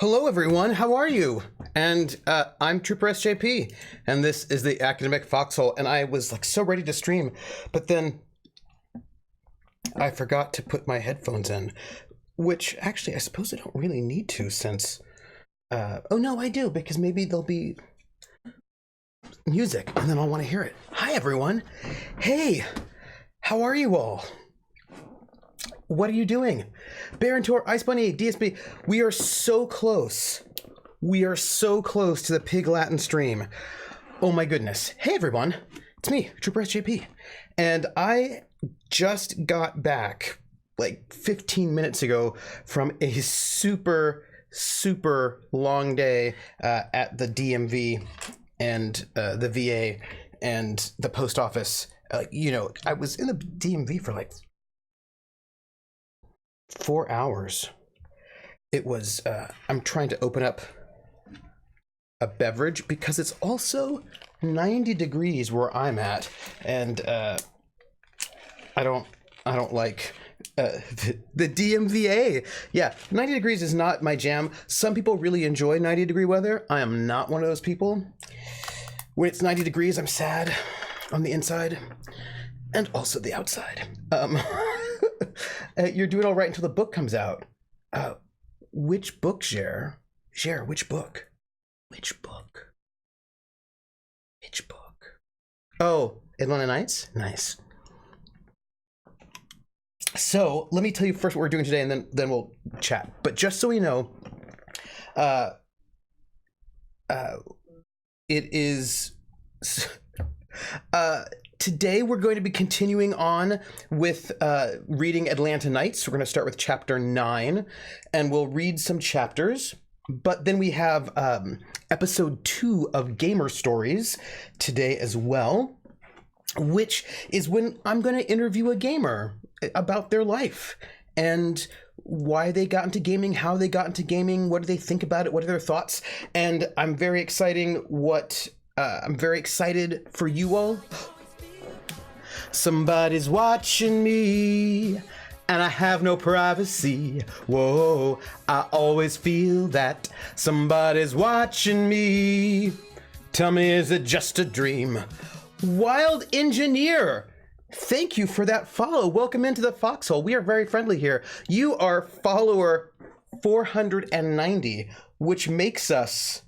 Hello, everyone. How are you? And I'm Trooper SJP, and this is the Academic Foxhole. And I was like so ready to stream, but then I forgot to put my headphones in, which actually I suppose I don't really need to since. Oh no, I do, because maybe there'll be music, and then I'll want to hear it. Hi, everyone. Hey, how are you all? What are you doing? Baron Tour, Ice Bunny, DSB, we are so close. We are so close to the Pig Latin stream. Oh my goodness. Hey everyone, it's me, Trooper SJP. And I just got back like 15 minutes ago from a super long day at the DMV and the VA and the post office. I was in the DMV for like 4 hours. It was, I'm trying to open up a beverage because it's also 90 degrees where I'm at. And I don't like the DMVA. Yeah, 90 degrees is not my jam. Some people really enjoy 90 degree weather. I am not one of those people. When it's 90 degrees, I'm sad on the inside and also the outside. You're doing all right until the book comes out. Which book, Cher? Cher, which book? Which book? Which book? Oh, Atlanta Nights? Nice. So, let me tell you first what we're doing today, and then we'll chat. But just so we know, it is... Today we're going to be continuing on with reading Atlanta Nights. We're going to start with chapter 9, and we'll read some chapters. But then we have episode 2 of Gamer Stories today as well, which is when I'm going to interview a gamer about their life and why they got into gaming, how they got into gaming, what do they think about it, what are their thoughts. And I'm very excited for you all. Somebody's watching me, and I have no privacy. Whoa, I always feel that somebody's watching me. Tell me, is it just a dream? Wild Engineer, thank you for that follow. Welcome into the Foxhole. We are very friendly here. You are follower 490, which makes us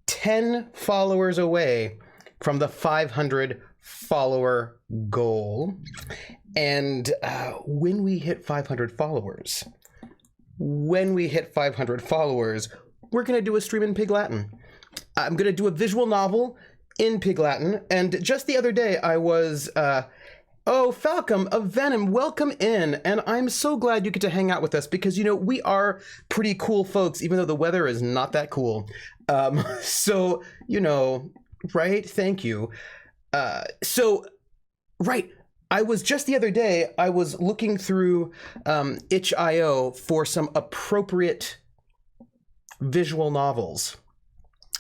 10 followers away from the 500 follower goal. And when we hit 500 followers, we're going to do a stream in Pig Latin. I'm going to do a visual novel in Pig Latin. And just the other day, I was, Falcom of Venom, welcome in. And I'm so glad you get to hang out with us because, we are pretty cool folks, even though the weather is not that cool. Right? Thank you. I was just the other day, I was looking through itch.io for some appropriate visual novels.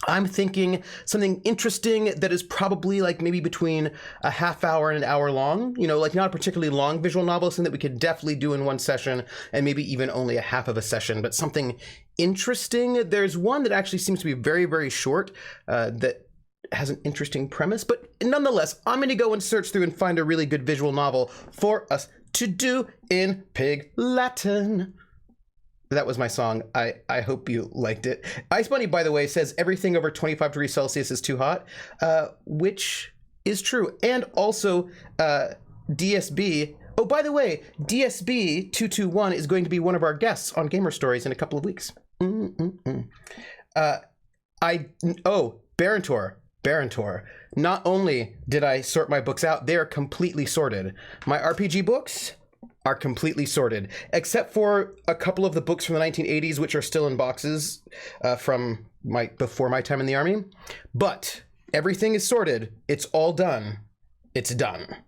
I'm thinking something interesting that is probably like maybe between a half hour and an hour long, like not a particularly long visual novel, something that we could definitely do in one session and maybe even only a half of a session, but something interesting. There's one that actually seems to be very, very short that has an interesting premise, but nonetheless, I'm going to go and search through and find a really good visual novel for us to do in Pig Latin. That was my song. I hope you liked it. Ice Bunny, by the way, says everything over 25 degrees Celsius is too hot, which is true. And also, DSB. Oh, by the way, DSB221 is going to be one of our guests on Gamer Stories in a couple of weeks. Barantor. Not only did I sort my books out, they are completely sorted. My RPG books are completely sorted, except for a couple of the books from the 1980s, which are still in boxes from before my time in the army. But everything is sorted. It's all done. It's done.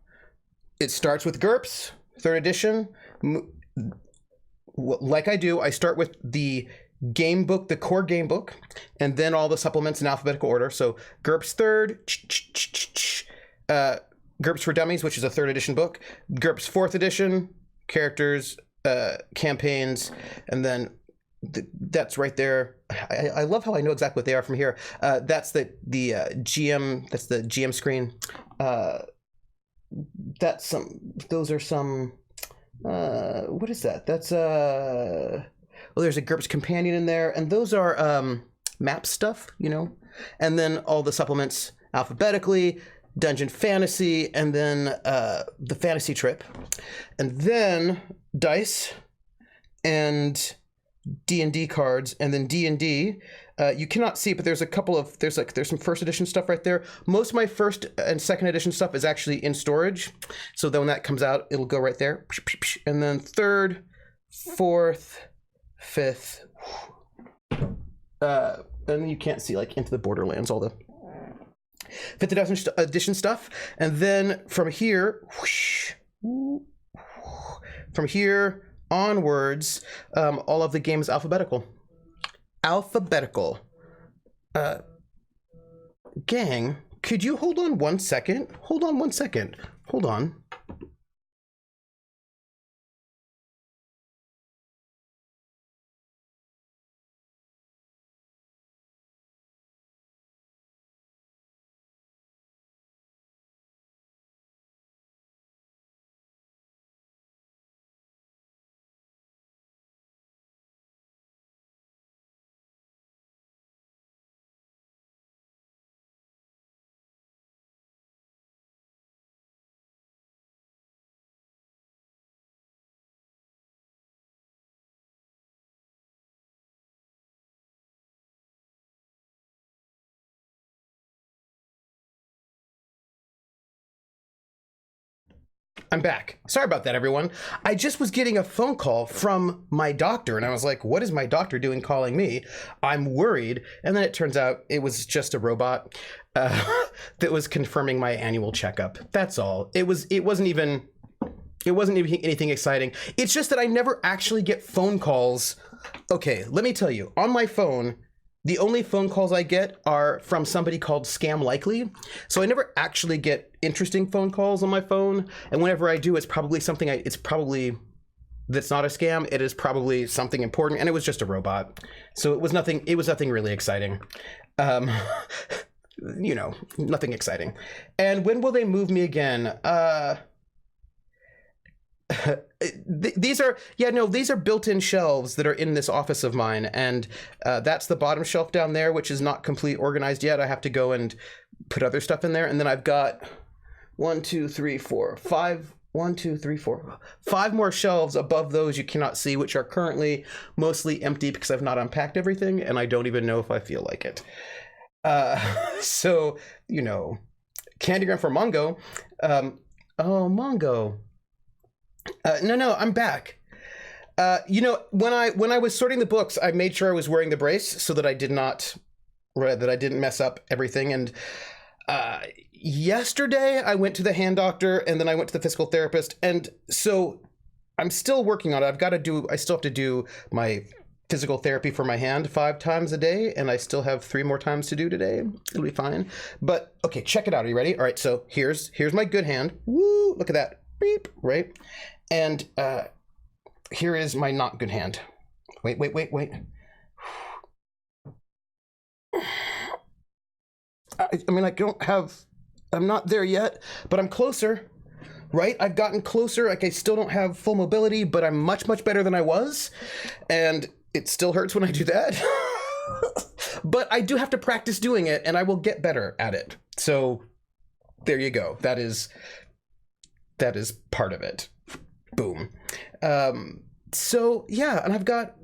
It starts with GURPS, 3rd edition. Like I do, I start with the game book, the core game book, and then all the supplements in alphabetical order. So GURPS 3rd, GURPS for Dummies, which is a 3rd edition book, GURPS 4th edition, characters, campaigns, and then that's right there. I love how I know exactly what they are from here. That's the GM. That's the GM screen. That's some. Those are some. What is that? That's well, there's a GURPS companion in there, and those are map stuff, you know. And then all the supplements alphabetically, Dungeon Fantasy, and then the Fantasy Trip, and then dice, and D&D cards, and then D&D. You cannot see it, but there's a couple of there's some first edition stuff right there. Most of my first and second edition stuff is actually in storage, so then when that comes out, it'll go right there. And then third, fourth, fifth, and you can't see like Into the Borderlands, all the fifth edition stuff. And then from here, onwards, all of the games alphabetical. Gang, could you hold on 1 second? Hold on 1 second. Hold on. I'm back. Sorry about that, everyone. I just was getting a phone call from my doctor, and I was like, what is my doctor doing calling me? I'm worried. And then it turns out it was just a robot that was confirming my annual checkup. That's all. It wasn't even anything exciting. It's just that I never actually get phone calls. Okay, let me tell you, on my phone, the only phone calls I get are from somebody called Scam Likely. So I never actually get interesting phone calls on my phone. And whenever I do, it's probably something that's not a scam. It is probably something important. And it was just a robot. So it was nothing really exciting. You know, nothing exciting. And when will they move me again? These are built-in shelves that are in this office of mine, and that's the bottom shelf down there, which is not completely organized yet. I have to go and put other stuff in there, and then I've got 5 more shelves above those you cannot see, which are currently mostly empty because I've not unpacked everything, and I don't even know if I feel like it. So, you know, Candygram for Mongo. Oh, Mongo. No, I'm back. You know, when I was sorting the books, I made sure I was wearing the brace so that I didn't mess up everything. And yesterday I went to the hand doctor, and then I went to the physical therapist, and so I'm still working on it. I still have to do my physical therapy for my hand 5 times a day, and I still have 3 more times to do today. It'll be fine. But okay, check it out. Are you ready? All right, so here's my good hand. Woo! Look at that. Beep, right? And here is my not good hand. Wait. I mean, I'm not there yet, but I'm closer, right? I've gotten closer. Like, I still don't have full mobility, but I'm much, much better than I was. And it still hurts when I do that. But I do have to practice doing it, and I will get better at it. So there you go. That is part of it. Boom. So yeah, and I've got,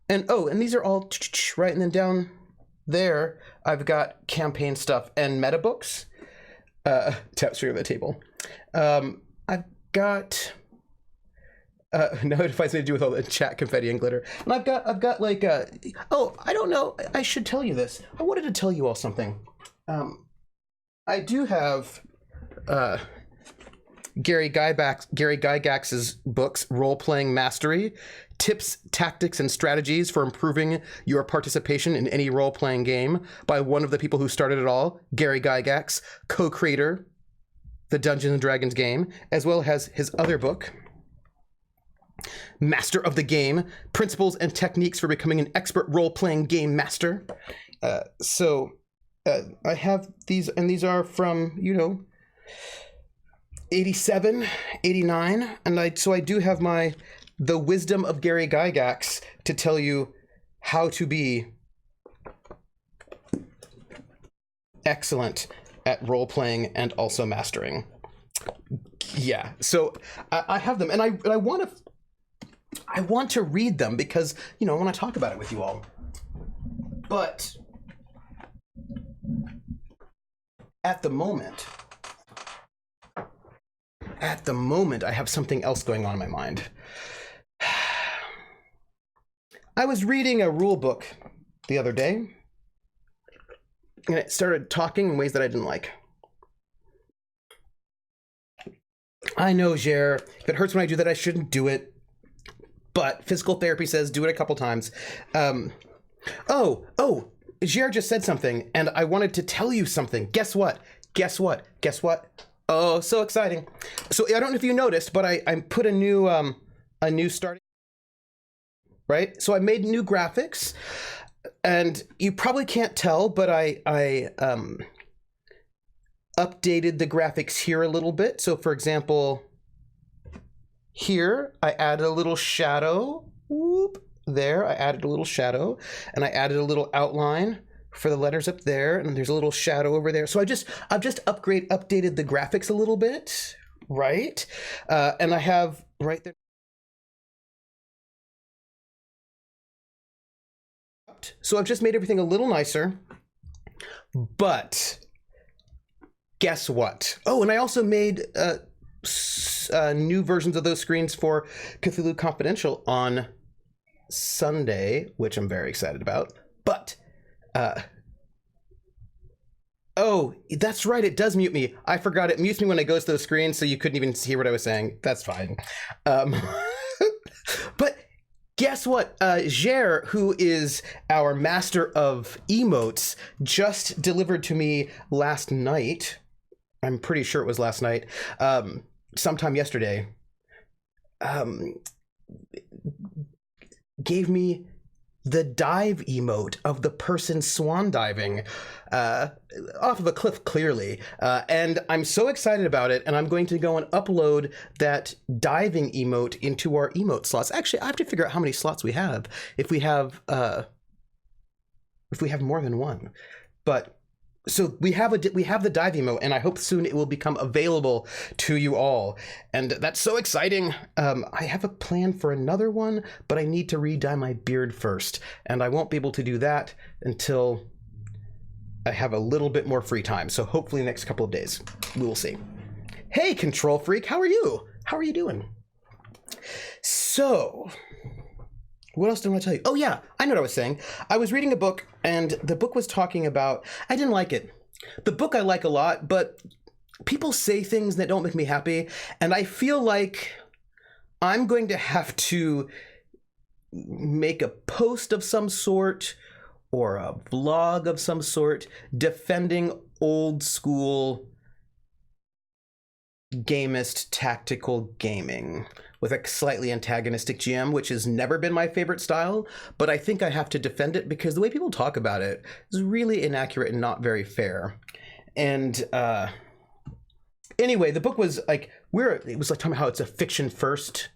and these are all right, and then down there I've got campaign stuff and meta books. Tapestry on the table. I've got notifies me to do with all the chat confetti and glitter, and I've got like I don't know. I should tell you this. I wanted to tell you all something. I do have Gary Gygax's books, Role-Playing Mastery, Tips, Tactics, and Strategies for Improving Your Participation in Any Role-Playing Game, by one of the people who started it all, Gary Gygax, co-creator, the Dungeons & Dragons game, as well as his other book, Master of the Game, Principles and Techniques for Becoming an Expert Role-Playing Game Master. I have these, and these are from, 87, 89, and I do have the wisdom of Gary Gygax to tell you how to be excellent at role-playing and also mastering. Yeah, so I have them, and I want to read them because, I want to talk about it with you all. But at the moment, I have something else going on in my mind. I was reading a rule book the other day, and it started talking in ways that I didn't like. I know, Jer, if it hurts when I do that, I shouldn't do it. But physical therapy says do it a couple times. Jer just said something, and I wanted to tell you something. Guess what? Oh, so exciting. So I don't know if you noticed, but I put a new starting, right? So I made new graphics, and you probably can't tell, but I updated the graphics here a little bit. So for example, here I added a little shadow. Whoop, there I added a little shadow, and I added a little outline for the letters up there, and there's a little shadow over there. So I've just updated the graphics a little bit, right? And I have right there. So I've just made everything a little nicer, but guess what? Oh, and I also made new versions of those screens for Cthulhu Confidential on Sunday, which I'm very excited about. But oh, that's right, it does mute me. I forgot, it mutes me when it goes to those screens, so you couldn't even hear what I was saying. That's fine. But guess what? Jer, who is our master of emotes, just delivered to me last night. I'm pretty sure it was last night. Sometime yesterday. Gave me the dive emote of the person swan diving off of a cliff, clearly. And I'm so excited about it, and I'm going to go and upload that diving emote into our emote slots. Actually, I have to figure out how many slots we have, if we have more than one. But so we have the dive emote, and I hope soon it will become available to you all, and that's so exciting. I have a plan for another one, but I need to re-dye my beard first, and I won't be able to do that until I have a little bit more free time. So hopefully the next couple of days, we will see. Hey, Control Freak, how are you? How are you doing? So, what else do I want to tell you? Oh yeah, I know what I was saying. I was reading a book, and the book was talking about, I didn't like it. The book I like a lot, but people say things that don't make me happy, and I feel like I'm going to have to make a post of some sort or a vlog of some sort defending old school gamist tactical gaming with a slightly antagonistic GM, which has never been my favorite style, but I think I have to defend it because the way people talk about it is really inaccurate and not very fair. And anyway, the book was like, it was like talking about how it's a fiction first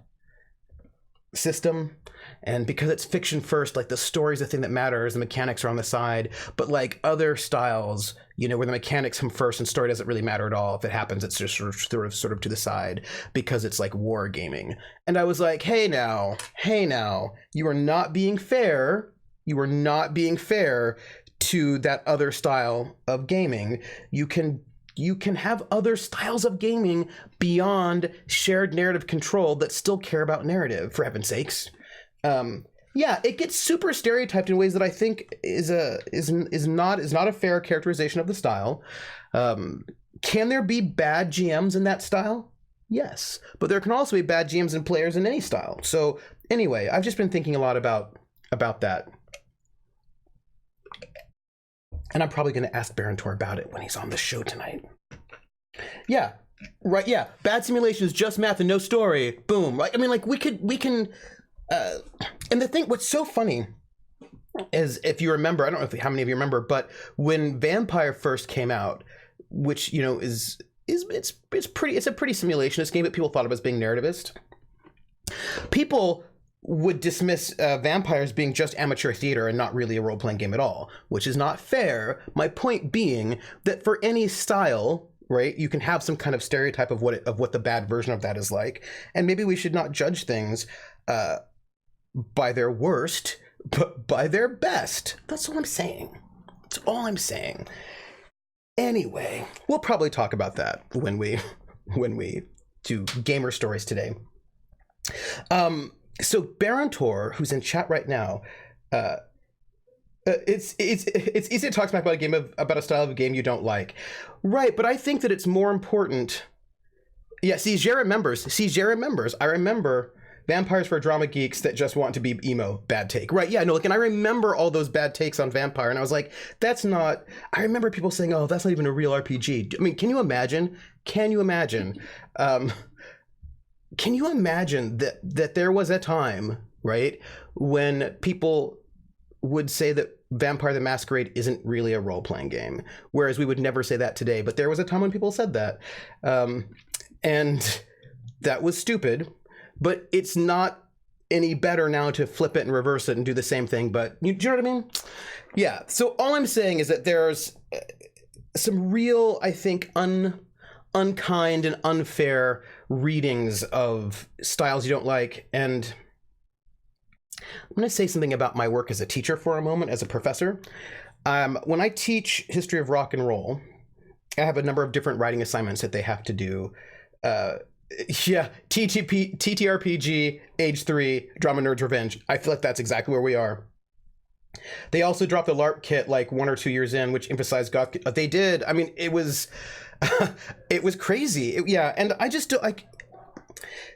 system, and because it's fiction first, like the story's the thing that matters, the mechanics are on the side, but like other styles, where the mechanics come first and story doesn't really matter at all. If it happens, it's just sort of to the side because it's like war gaming. And I was like, hey now, you are not being fair. You are not being fair to that other style of gaming. You can have other styles of gaming beyond shared narrative control that still care about narrative, for heaven's sakes. Yeah, it gets super stereotyped in ways that I think is not a fair characterization of the style. Can there be bad GMs in that style? Yes, but there can also be bad GMs and players in any style. So anyway, I've just been thinking a lot about that. And I'm probably going to ask Baron Tor about it when he's on the show tonight. Yeah, Right, yeah. Bad simulation is just math and no story. Boom. Right? I mean, like, we can, and the thing, what's so funny is, if you remember, I don't know how many of you remember, but when Vampire first came out, which, you know, it's a pretty simulationist game, but people thought of as being narrativist. People would dismiss Vampire as being just amateur theater and not really a role-playing game at all, which is not fair. My point being that for any style, right, you can have some kind of stereotype of what the bad version of that is like, and maybe we should not judge things by their worst, but by their best. That's all I'm saying. That's all I'm saying. Anyway, we'll probably talk about that when we do gamer stories today. So Barontor, who's in chat right now, it's easy to talk smack about about a style of a game you don't like, right? But I think that it's more important. Yeah, CJ remembers. I remember Vampires for Drama Geeks that just want to be emo. Bad take, right? Yeah, no. Like, and I remember all those bad takes on Vampire, and I was like, that's not. I remember people saying, "Oh, that's not even a real RPG." I mean, can you imagine? Can you imagine that there was a time, right, when people would say that Vampire the Masquerade isn't really a role-playing game, whereas we would never say that today. But there was a time when people said that, and that was stupid. But it's not any better now to flip it and reverse it and do the same thing. But do you know what I mean? Yeah. So all I'm saying is that there's some real, I think, unkind and unfair readings of styles you don't like. And I'm going to say something about my work as a teacher for a moment, as a professor. When I teach history of rock and roll, I have a number of different writing assignments that they have to do. Yeah, TTRPG, Age 3, Drama Nerds Revenge. I feel like that's exactly where we are. They also dropped the LARP kit like 1 or 2 years in, which emphasized goth. They did. I mean, it was it was crazy. Yeah, and I just like.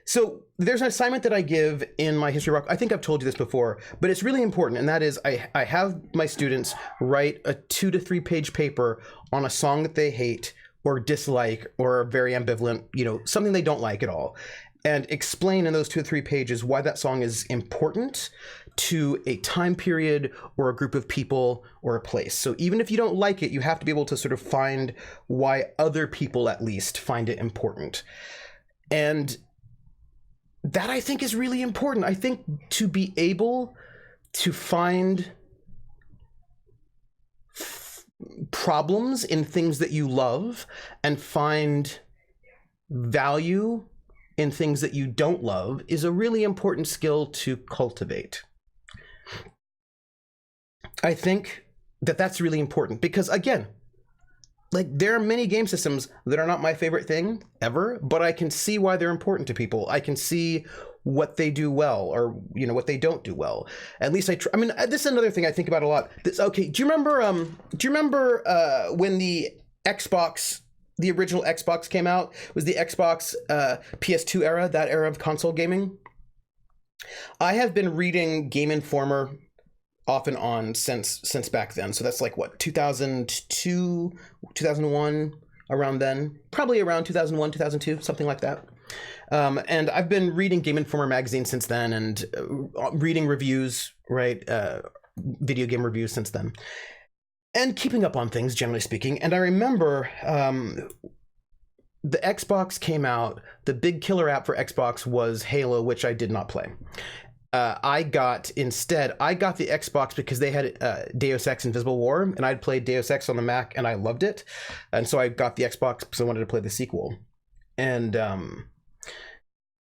So there's an assignment that I give in my history rock. I think I've told you this before, but it's really important, and that is I have my students write a 2 to 3 page paper on a song that they hate or dislike or are very ambivalent, you know, something they don't like at all, and explain in those 2 or 3 pages why that song is important to a time period or a group of people or a place. So even if you don't like it, you have to be able to sort of find why other people at least find it important. And that, I think, is really important. I think to be able to find problems in things that you love and find value in things that you don't love is a really important skill to cultivate. I think that that's really important because, again, like, there are many game systems that are not my favorite thing ever, but I can see why they're important to people. I can see what they do well, or, you know, what they don't do well. At least I mean, this is another thing I think about a lot. Okay, do you remember when the Xbox, the original Xbox came out? It was the Xbox PS2 era, that era of console gaming? I have been reading Game Informer off and on since back then. So that's like, what, 2002, 2001, around then? Probably around 2001, 2002, something like that. And I've been reading Game Informer magazine since then, and reading reviews, right? Video game reviews since then. And keeping up on things, generally speaking. And I remember the Xbox came out. The big killer app for Xbox was Halo, which I did not play. I got the Xbox because they had Deus Ex Invisible War, and I'd played Deus Ex on the Mac, and I loved it. And so I got the Xbox because I wanted to play the sequel. And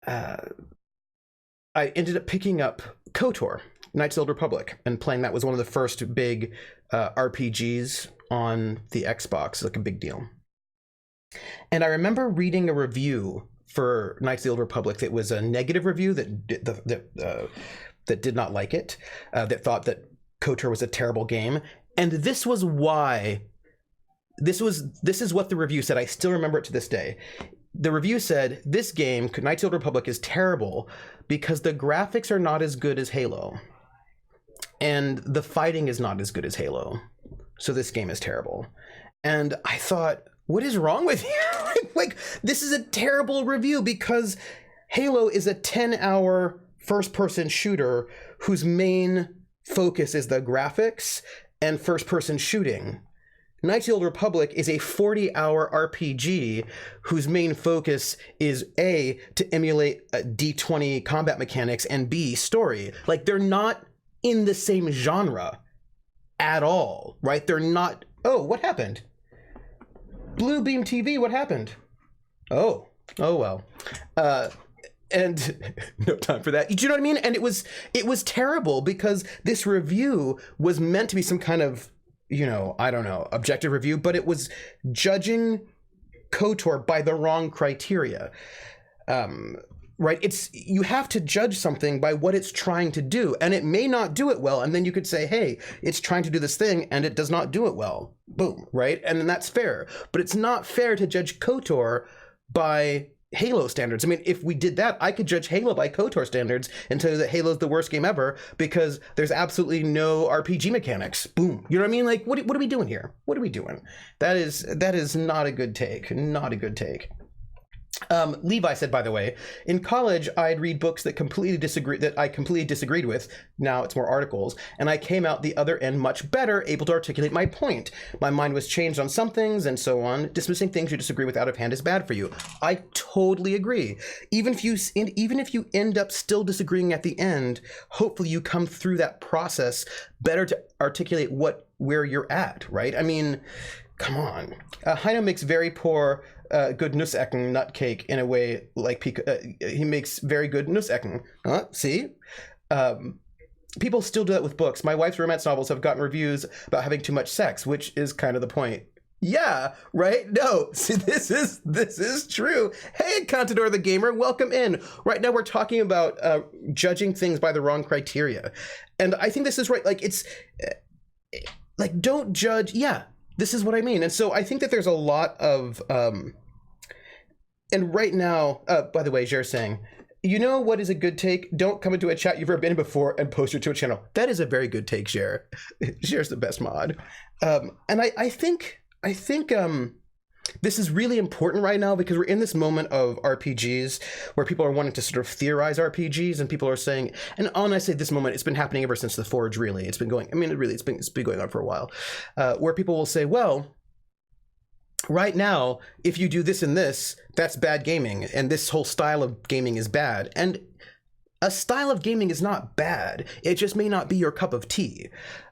I ended up picking up KOTOR, Knights of the Old Republic, and playing that. Was one of the first big RPGs on the Xbox, like a big deal. And I remember reading a review for Knights of the Old Republic that was a negative review that did not like it, that thought that KOTOR was a terrible game. And this was why. This is what the review said. I still remember it to this day. The review said, this game, Knights of the Old Republic, is terrible because the graphics are not as good as Halo. And the fighting is not as good as Halo. So this game is terrible. And I thought, what is wrong with you? Like, this is a terrible review because Halo is a 10-hour first-person shooter whose main focus is the graphics and first-person shooting. Knights of the Old Republic is a 40-hour RPG whose main focus is A, to emulate D20 combat mechanics, and B, story. Like, they're not in the same genre at all, right? They're not... Oh, what happened? Blue Beam TV, what happened? Oh well. And no time for that. Do you know what I mean? And it was terrible because this review was meant to be some kind of, you know, I don't know, objective review, but it was judging KOTOR by the wrong criteria. Right? You have to judge something by what it's trying to do, and it may not do it well. And then you could say, hey, it's trying to do this thing and it does not do it well. Boom. Right? And then that's fair. But it's not fair to judge KOTOR by Halo standards. I mean, if we did that, I could judge Halo by KOTOR standards and tell you that Halo's the worst game ever because there's absolutely no RPG mechanics. Boom. You know what I mean? Like, what are we doing here? What are we doing? That is not a good take. Not a good take. Levi said, by the way, in college, I'd read books that I completely disagreed with. Now it's more articles. And I came out the other end much better, able to articulate my point. My mind was changed on some things and so on. Dismissing things you disagree with out of hand is bad for you. I totally agree. Even if you end up still disagreeing at the end, hopefully you come through that process better to articulate where you're at, right? I mean, come on. Heino makes very poor good Nussecken nut cake in a way like he makes very good Nussecken. See? People still do that with books. My wife's romance novels have gotten reviews about having too much sex, which is kind of the point. Yeah, right? No, see, this is true. Hey, Contador the Gamer, welcome in. Right now we're talking about judging things by the wrong criteria. And I think this is right. Like, it's like, don't judge. Yeah, this is what I mean. And so I think that there's a lot of... And right now, by the way, Jer's saying, you know what is a good take? Don't come into a chat you've ever been in before and post your Twitch channel. That is a very good take, Jer. Jer's the best mod. And I think this is really important right now because we're in this moment of RPGs where people are wanting to sort of theorize RPGs, and people are saying, and when I say this moment, it's been happening ever since the Forge, really. It's been going, I mean, it's been going on for a while, where people will say, well, right now, if you do this and this, that's bad gaming, and this whole style of gaming is bad. And a style of gaming is not bad. It just may not be your cup of tea.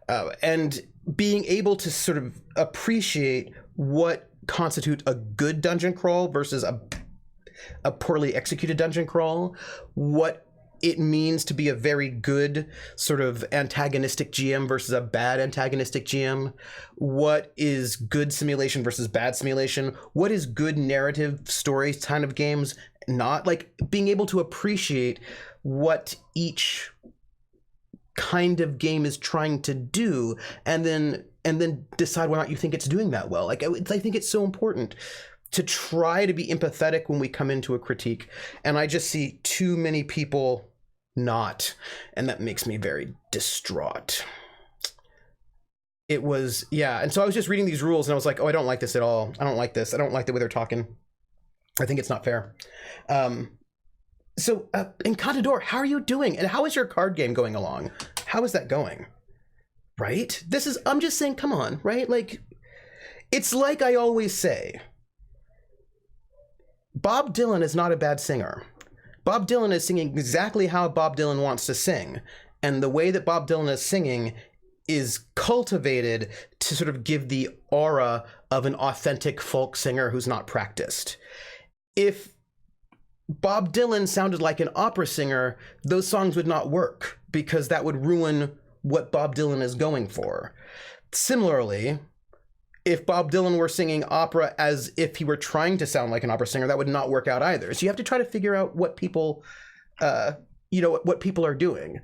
And being able to sort of appreciate what constitutes a good dungeon crawl versus a poorly executed dungeon crawl, what it means to be a very good sort of antagonistic GM versus a bad antagonistic GM, what is good simulation versus bad simulation, what is good narrative story kind of games, not like being able to appreciate what each kind of game is trying to do, and then decide whether or not you think it's doing that well. Like, I think it's so important to try to be empathetic when we come into a critique, and I just see too many people not, and that makes me very distraught. It was, yeah, and so I was just reading these rules and I was like, oh, I don't like this at all. I don't like this. I don't like the way they're talking. I think it's not fair. So Encantador, how are you doing? And how is your card game going along? How is that going? Right? I'm just saying, come on, right? Like, it's like I always say, Bob Dylan is not a bad singer. Bob Dylan is singing exactly how Bob Dylan wants to sing. And the way that Bob Dylan is singing is cultivated to sort of give the aura of an authentic folk singer who's not practiced. If Bob Dylan sounded like an opera singer, those songs would not work because that would ruin what Bob Dylan is going for. Similarly, if Bob Dylan were singing opera as if he were trying to sound like an opera singer, that would not work out either. So you have to try to figure out what people, what people are doing,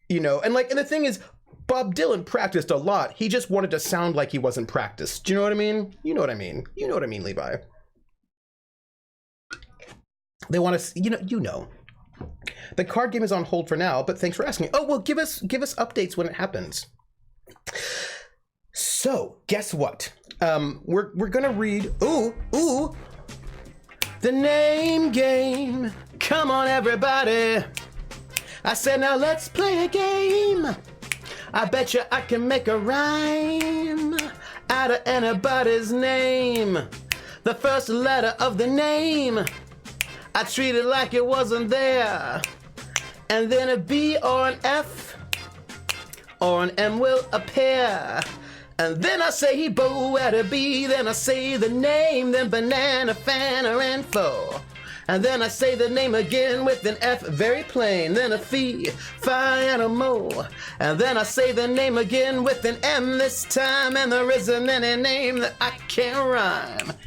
and the thing is, Bob Dylan practiced a lot. He just wanted to sound like he wasn't practiced. Do you know what I mean? You know what I mean. You know what I mean, Levi. They want to, The card game is on hold for now, but thanks for asking. Oh, well, give us updates when it happens. So, guess what? We're gonna read. Ooh, the name game. Come on, everybody. I said, now let's play a game. I bet you I can make a rhyme out of anybody's name. The first letter of the name, I treat it like it wasn't there. And then a B or an F or an M will appear. And then I say bo at a B, then I say the name, then banana, fana, and fo. And then I say the name again with an F, very plain, then a fee, fi, and a mo. And then I say the name again with an M this time, and there isn't any name that I can't rhyme.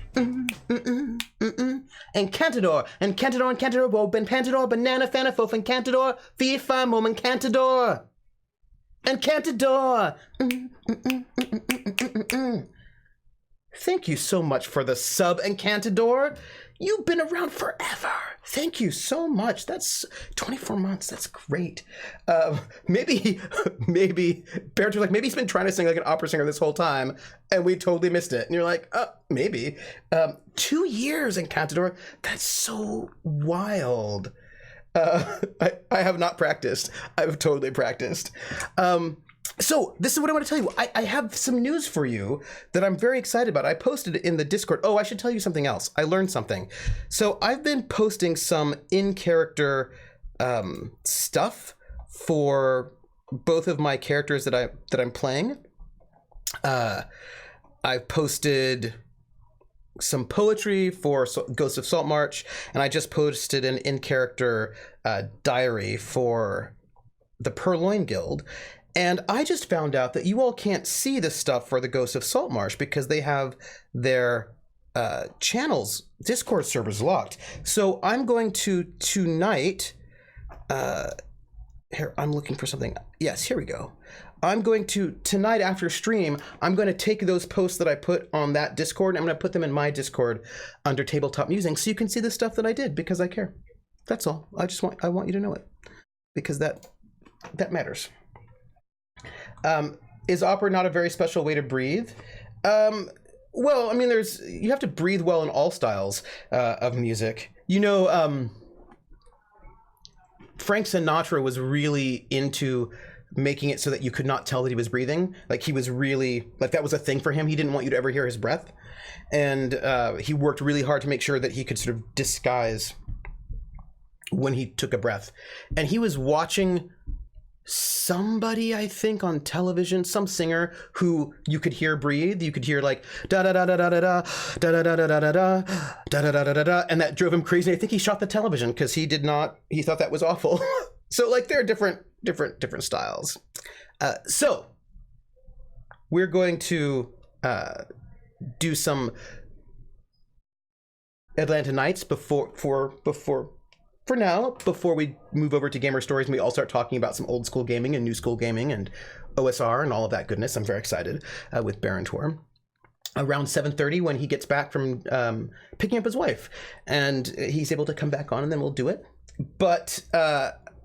Encantador, Encantador, Encantador, bo, ben, pantador, banana, fana, fo, encantador, fee, fi, mom, encantador. Encantador. Thank you so much for the sub, Encantador. You've been around forever. Thank you so much. That's 24 months. That's great. Maybe parents are like, maybe he's been trying to sing like an opera singer this whole time, and we totally missed it. And you're like, maybe. 2 years, Encantador. That's so wild. I have not practiced. I've totally practiced. So this is what I want to tell you. I have some news for you that I'm very excited about. I posted it in the Discord. Oh, I should tell you something else. I learned something. So I've been posting some in-character stuff for both of my characters that I'm playing. I've posted some poetry for Ghost of Saltmarsh, and I just posted an in-character diary for the Purloin Guild. And I just found out that you all can't see the stuff for the Ghost of Saltmarsh because they have their channels, Discord servers locked. So I'm going to tonight, here, I'm looking for something. Yes, here we go. I'm going to, tonight after stream, I'm going to take those posts that I put on that Discord, and I'm going to put them in my Discord under Tabletop Musing so you can see the stuff that I did because I care. That's all. I want you to know it because that matters. Is opera not a very special way to breathe? Well, I mean, you have to breathe well in all styles of music. You know, Frank Sinatra was really into making it so that you could not tell that he was breathing. Like he was really, like that was a thing for him. He didn't want you to ever hear his breath. And he worked really hard to make sure that he could sort of disguise when he took a breath. And he was watching somebody, I think, on television, some singer who you could hear breathe. You could hear like da da da da da da da da da da da da da da da da da da, and that drove him crazy. I think he shot the television because he thought that was awful. So like there are different styles. So we're going to do some Atlanta Nights before we move over to Gamer Stories and we all start talking about some old school gaming and new school gaming and OSR and all of that goodness. I'm very excited with Baron Tor. Around 7:30 when he gets back from picking up his wife and he's able to come back on, and then we'll do it. But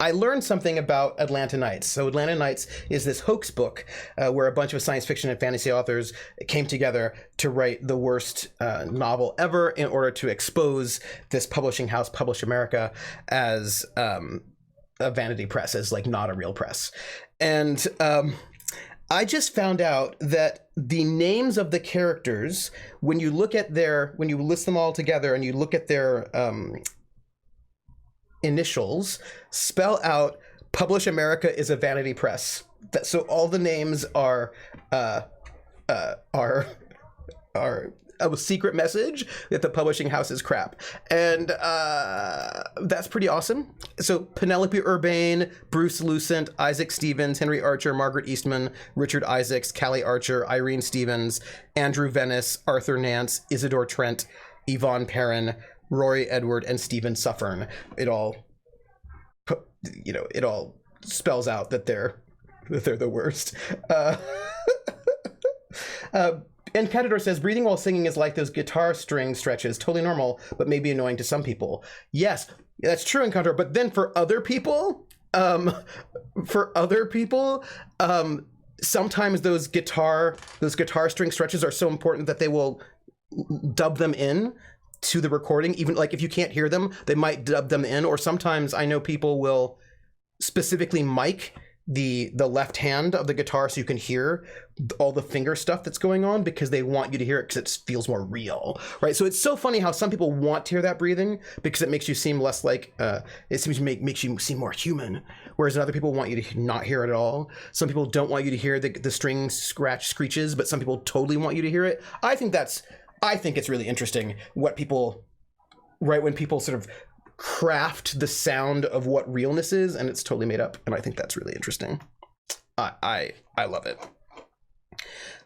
I learned something about Atlanta Nights. So Atlanta Nights is this hoax book where a bunch of science fiction and fantasy authors came together to write the worst novel ever in order to expose this publishing house, Publish America, as a vanity press, as like not a real press. And I just found out that the names of the characters, when you list them all together and you look at their initials, spell out Publish America is a vanity press. So all the names are a secret message that the publishing house is crap. And that's pretty awesome. So Penelope Urbain, Bruce Lucent, Isaac Stevens, Henry Archer, Margaret Eastman, Richard Isaacs, Callie Archer, Irene Stevens, Andrew Venice, Arthur Nance, Isidore Trent, Yvonne Perrin, Rory Edward, and Stephen Suffern. It all spells out that they're the worst. And Catador says, breathing while singing is like those guitar string stretches, totally normal, but maybe annoying to some people. Yes, that's true, Encounter. But then for other people, sometimes those guitar string stretches are so important that they will dub them in to the recording. Even like if you can't hear them, they might dub them in. Or sometimes I know people will specifically mic the left hand of the guitar so you can hear all the finger stuff that's going on, because they want you to hear it because it feels more real, right? So it's so funny how some people want to hear that breathing because it makes you seem less like it seems to makes you seem more human, whereas other people want you to not hear it at all. Some people don't want you to hear the string screeches, but some people totally want you to hear it. I think it's really interesting what people, right, when people sort of craft the sound of what realness is, and it's totally made up, and I think that's really interesting. I love it.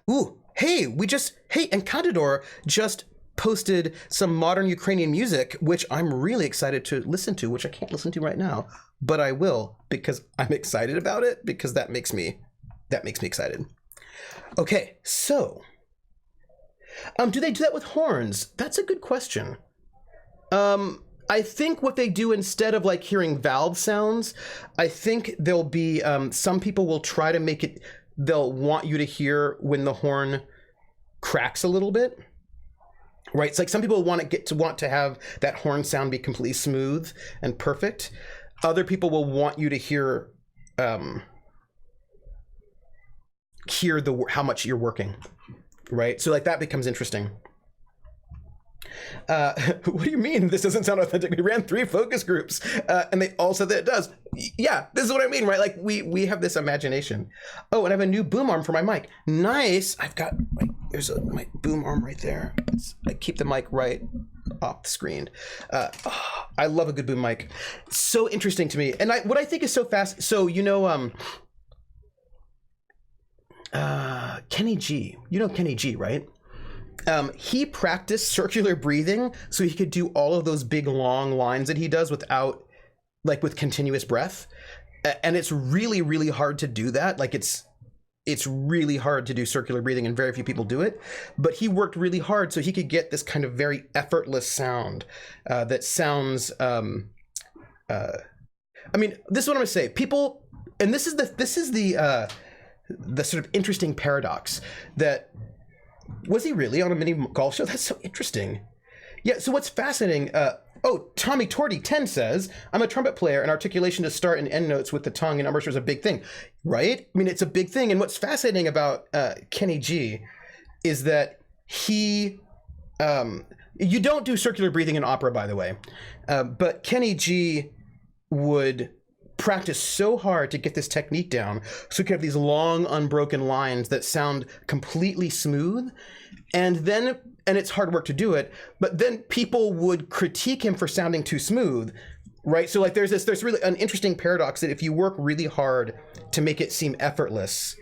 Ooh, hey, and Cantador just posted some modern Ukrainian music, which I'm really excited to listen to, which I can't listen to right now, but I will, because I'm excited about it, because that makes me excited. Okay, so do they do that with horns? That's a good question. I think what they do, instead of like hearing valve sounds, I think there'll be some people will try to make it, they'll want you to hear when the horn cracks a little bit, right? It's like some people want to have that horn sound be completely smooth and perfect. Other people will want you to hear how much you're working, right? So like that becomes interesting. What do you mean this doesn't sound authentic? We ran 3 focus groups and they all said that it does. Yeah, this is what I mean, right? Like we have this imagination. Oh, and I have a new boom arm for my mic. Nice. I've got there's my boom arm right there. I keep the mic right off the screen. I love a good boom mic. So interesting to me. And what I think is so fast. So Kenny G. You know Kenny G, right? He practiced circular breathing so he could do all of those big long lines that he does with continuous breath. And it's really, really hard to do that. Like it's really hard to do circular breathing, and very few people do it. But he worked really hard so he could get this kind of very effortless sound that sounds. I mean, this is what I'm gonna say. People, and this is the sort of interesting paradox that. Was he really on a mini golf show? That's so interesting. Yeah, so what's fascinating, Tommy Torty 10 says, I'm a trumpet player and articulation to start and end notes with the tongue and embouchure is a big thing, right? I mean, it's a big thing. And what's fascinating about Kenny G is that he, you don't do circular breathing in opera, by the way, but Kenny G would practice so hard to get this technique down so you could have these long unbroken lines that sound completely smooth, and it's hard work to do it, but then people would critique him for sounding too smooth, right? So like there's really an interesting paradox that if you work really hard to make it seem effortless,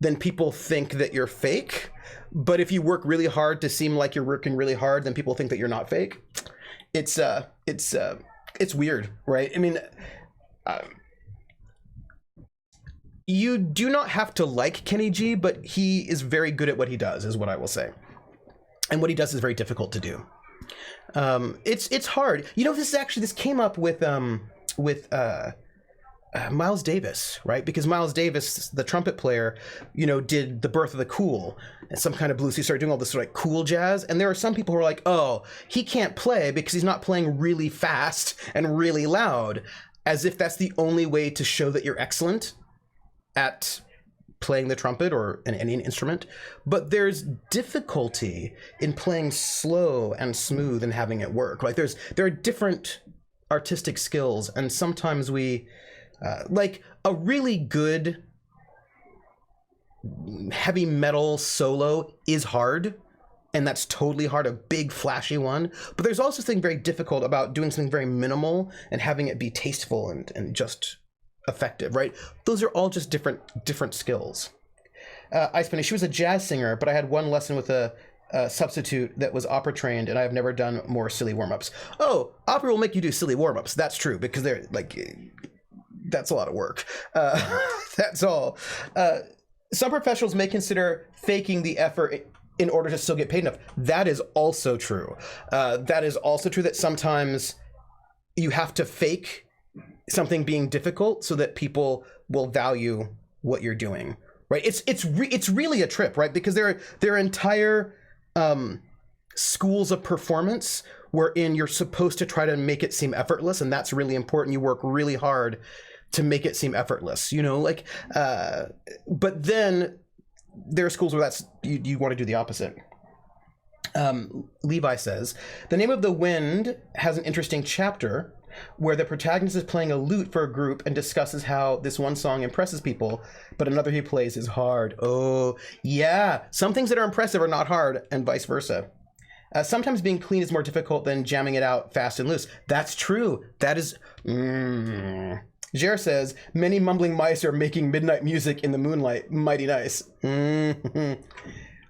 then people think that you're fake, but if you work really hard to seem like you're working really hard, then people think that you're not fake. It's weird, right? I mean, you do not have to like Kenny G, but he is very good at what he does, is what I will say. And what he does is very difficult to do. It's hard. This came up with Miles Davis, right? Because Miles Davis, the trumpet player, did The Birth of the Cool and some kind of blues. He started doing all this sort of like cool jazz. And there are some people who are like, oh, he can't play because he's not playing really fast and really loud, as if that's the only way to show that you're excellent at playing the trumpet or any instrument. But there's difficulty in playing slow and smooth and having it work. Like there are different artistic skills, and sometimes we like a really good heavy metal solo is hard, and that's totally hard, a big flashy one. But there's also something very difficult about doing something very minimal and having it be tasteful and just effective, right? Those are all just different skills. Ice Penny, she was a jazz singer, but I had one lesson with a substitute that was opera trained, and I have never done more silly warm-ups. Oh, opera will make you do silly warm-ups. That's true, because they're like, that's a lot of work. That's all. Some professionals may consider faking the effort in order to still get paid enough. That is also true. That is also true that sometimes you have to fake something being difficult so that people will value what you're doing, right? It's really a trip, right? Because there are entire schools of performance wherein you're supposed to try to make it seem effortless, and that's really important. You work really hard to make it seem effortless, you know, like, but then there are schools where that's, you want to do the opposite. Levi says, the Name of the Wind has an interesting chapter where the protagonist is playing a lute for a group and discusses how this one song impresses people, but another he plays is hard. Oh, yeah. Some things that are impressive are not hard, and vice versa. Sometimes being clean is more difficult than jamming it out fast and loose. That's true. That is... Jer says, many mumbling mice are making midnight music in the moonlight. Mighty nice.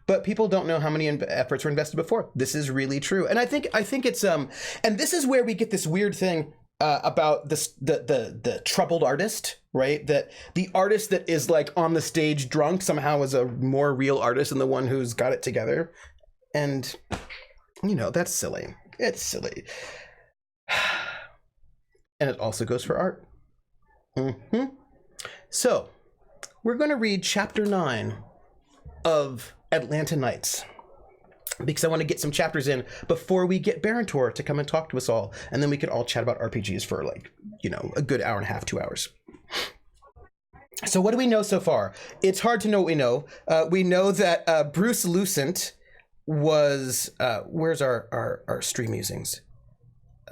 But people don't know how many efforts were invested before. This is really true. And I think it's... and this is where we get this weird thing about this, the troubled artist, right? That the artist that is like on the stage drunk somehow is a more real artist than the one who's got it together. And... you know, that's silly. It's silly. And it also goes for art. So, we're going to read chapter 9 of Atlanta Nights, because I want to get some chapters in before we get Barentor to come and talk to us all. And then we could all chat about RPGs for, like, you know, a good hour and a half, 2 hours. So what do we know so far? It's hard to know what we know. We know that Bruce Lucent was where's our stream musings?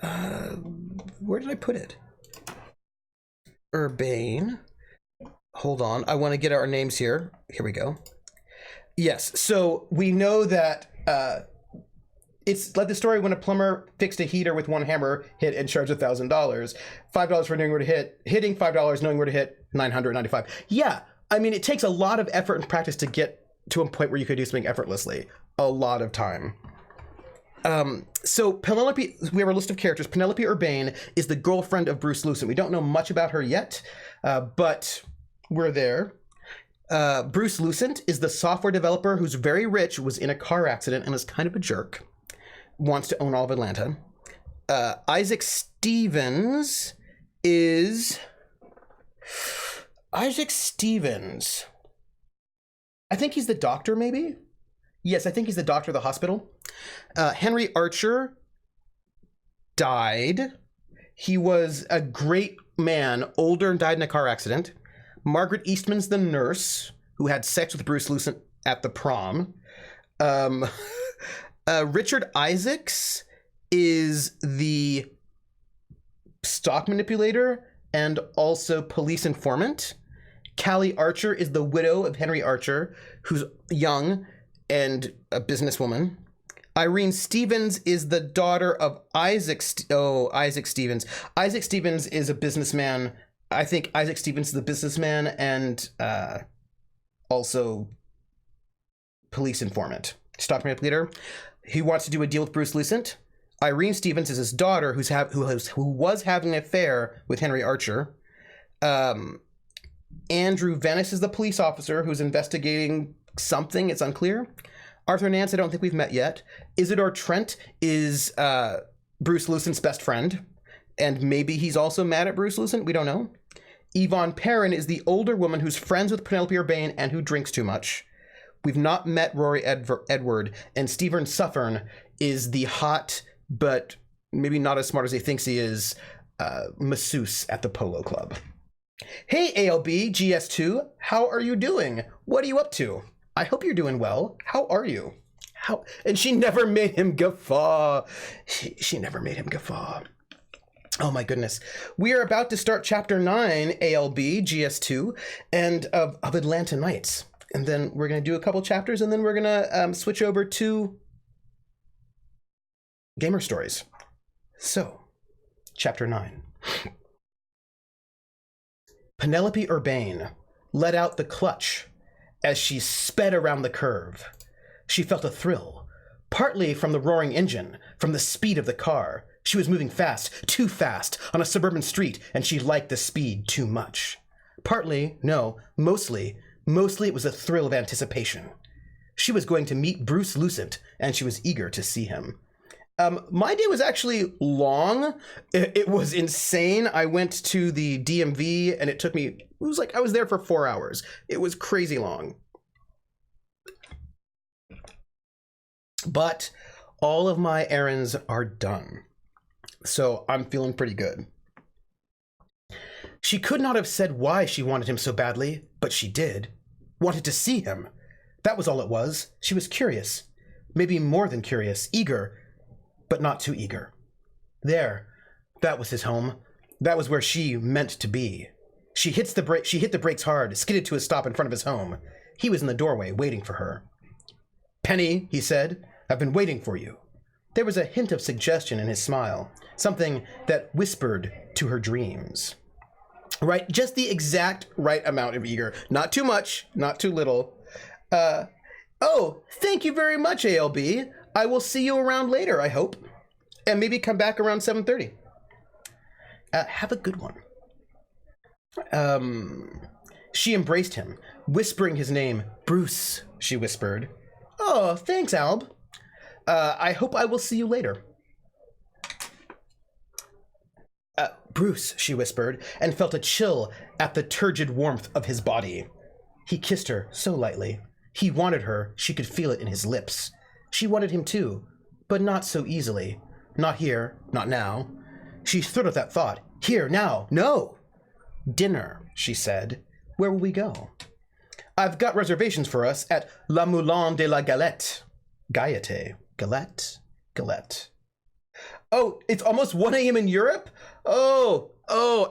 Where did I put it? Urbain. Hold on, I want to get our names here. Here we go. Yes, so we know that it's like the story when a plumber fixed a heater with one hammer hit and charged $1,000. $5 for knowing where to hit, hitting $5 knowing where to hit, $995. Yeah, I mean, it takes a lot of effort and practice to get to a point where you could do something effortlessly. A lot of time. So Penelope, we have a list of characters. Penelope Urbain is the girlfriend of Bruce Lucent. We don't know much about her yet, but we're there. Bruce Lucent is the software developer who's very rich, was in a car accident and is kind of a jerk. Wants to own all of Atlanta. Isaac Stevens is... Isaac Stevens. I think he's the doctor, maybe? Yes, I think he's the doctor of the hospital. Henry Archer died. He was a great man, older, and died in a car accident. Margaret Eastman's the nurse who had sex with Bruce Lucent at the prom. Richard Isaacs is the stock manipulator and also police informant. Callie Archer is the widow of Henry Archer, who's young and a businesswoman. Irene Stevens is the daughter of Isaac Stevens. Isaac Stevens is a businessman. I think Isaac Stevens is the businessman and also police informant. Stock manipulator. He wants to do a deal with Bruce Lucent. Irene Stevens is his daughter, who was having an affair with Henry Archer. Andrew Venice is the police officer who's investigating something. It's unclear. Arthur Nance, I don't think we've met yet. Isidore Trent is Bruce Lucent's best friend, and maybe he's also mad at Bruce Lucent. We don't know. Yvonne Perrin is the older woman who's friends with Penelope Urbain and who drinks too much. We've not met Rory Edward, and Steve Suffern is the hot, but maybe not as smart as he thinks he is, masseuse at the Polo Club. Hey, ALB, GS2, how are you doing? What are you up to? I hope you're doing well. How are you? And she never made him guffaw. She never made him guffaw. Oh my goodness. We are about to start chapter 9, ALB, GS2, and of Atlanta Nights. And then we're going to do a couple chapters, and then we're going to switch over to Gamer Stories. So, chapter 9. Penelope Urbain let out the clutch as she sped around the curve. She felt a thrill, partly from the roaring engine, from the speed of the car. She was moving fast, too fast, on a suburban street, and she liked the speed too much. Mostly it was a thrill of anticipation. She was going to meet Bruce Lucent, and she was eager to see him. My day was actually long. It was insane. I went to the DMV and it took me, it was like I was there for 4 hours. It was crazy long. But all of my errands are done. So I'm feeling pretty good. She could not have said why she wanted him so badly, but she did. Wanted to see him. That was all it was. She was curious. Maybe more than curious. Eager. But not too eager. There. That was his home. That was where she meant to be. She hit the brakes hard, skidded to a stop in front of his home. He was in the doorway, waiting for her. "Penny," he said, "I've been waiting for you." There was a hint of suggestion in his smile. Something that whispered to her dreams. Right? Just the exact right amount of eager. Not too much, not too little. Oh, thank you very much, ALB. I will see you around later, I hope. And maybe come back around 7:30. Have a good one. She embraced him, whispering his name. "Bruce," she whispered. "Oh, thanks, Alb. I hope I will see you later." "Bruce," she whispered, and felt a chill at the turgid warmth of his body. He kissed her so lightly. He wanted her. She could feel it in his lips. She wanted him too, but not so easily. Not here, not now. She thrilled at that thought. Here, now, no! "Dinner," she said. "Where will we go?" "I've got reservations for us at La Moulin de la Galette." Gaieté. Galette? Galette. Oh, it's almost 1 a.m. in Europe? Oh,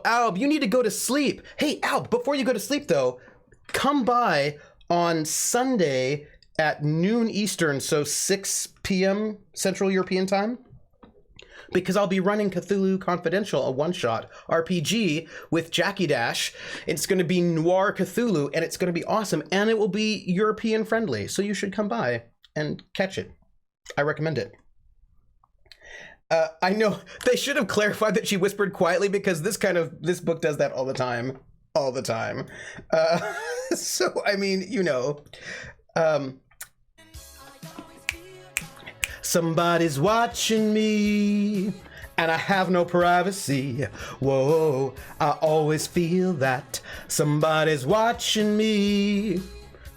Alb, you need to go to sleep. Hey, Alb, before you go to sleep, though, come by on Sunday at noon Eastern, so 6 p.m. Central European time, because I'll be running Cthulhu Confidential, a one-shot RPG with Jackie Dash. It's going to be Noir Cthulhu, and it's going to be awesome, and it will be European friendly, so you should come by and catch it. I recommend it. I know they should have clarified that she whispered quietly, because this book does that all the time. So, I mean, you know, somebody's watching me and I have no privacy. Whoa, I always feel that somebody's watching me.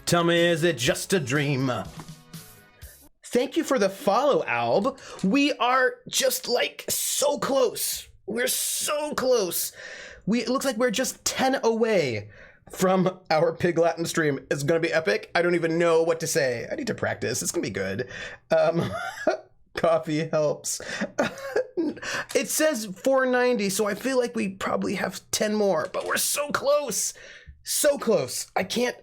Tell me, is it just a dream? Thank you for the follow, Alb. We are just like so close. We're so close. It looks like we're just 10 away from our Pig Latin stream. It's going to be epic. I don't even know what to say. I need to practice. It's going to be good. Coffee helps. It says 490, so I feel like we probably have 10 more, but we're so close. So close. I can't.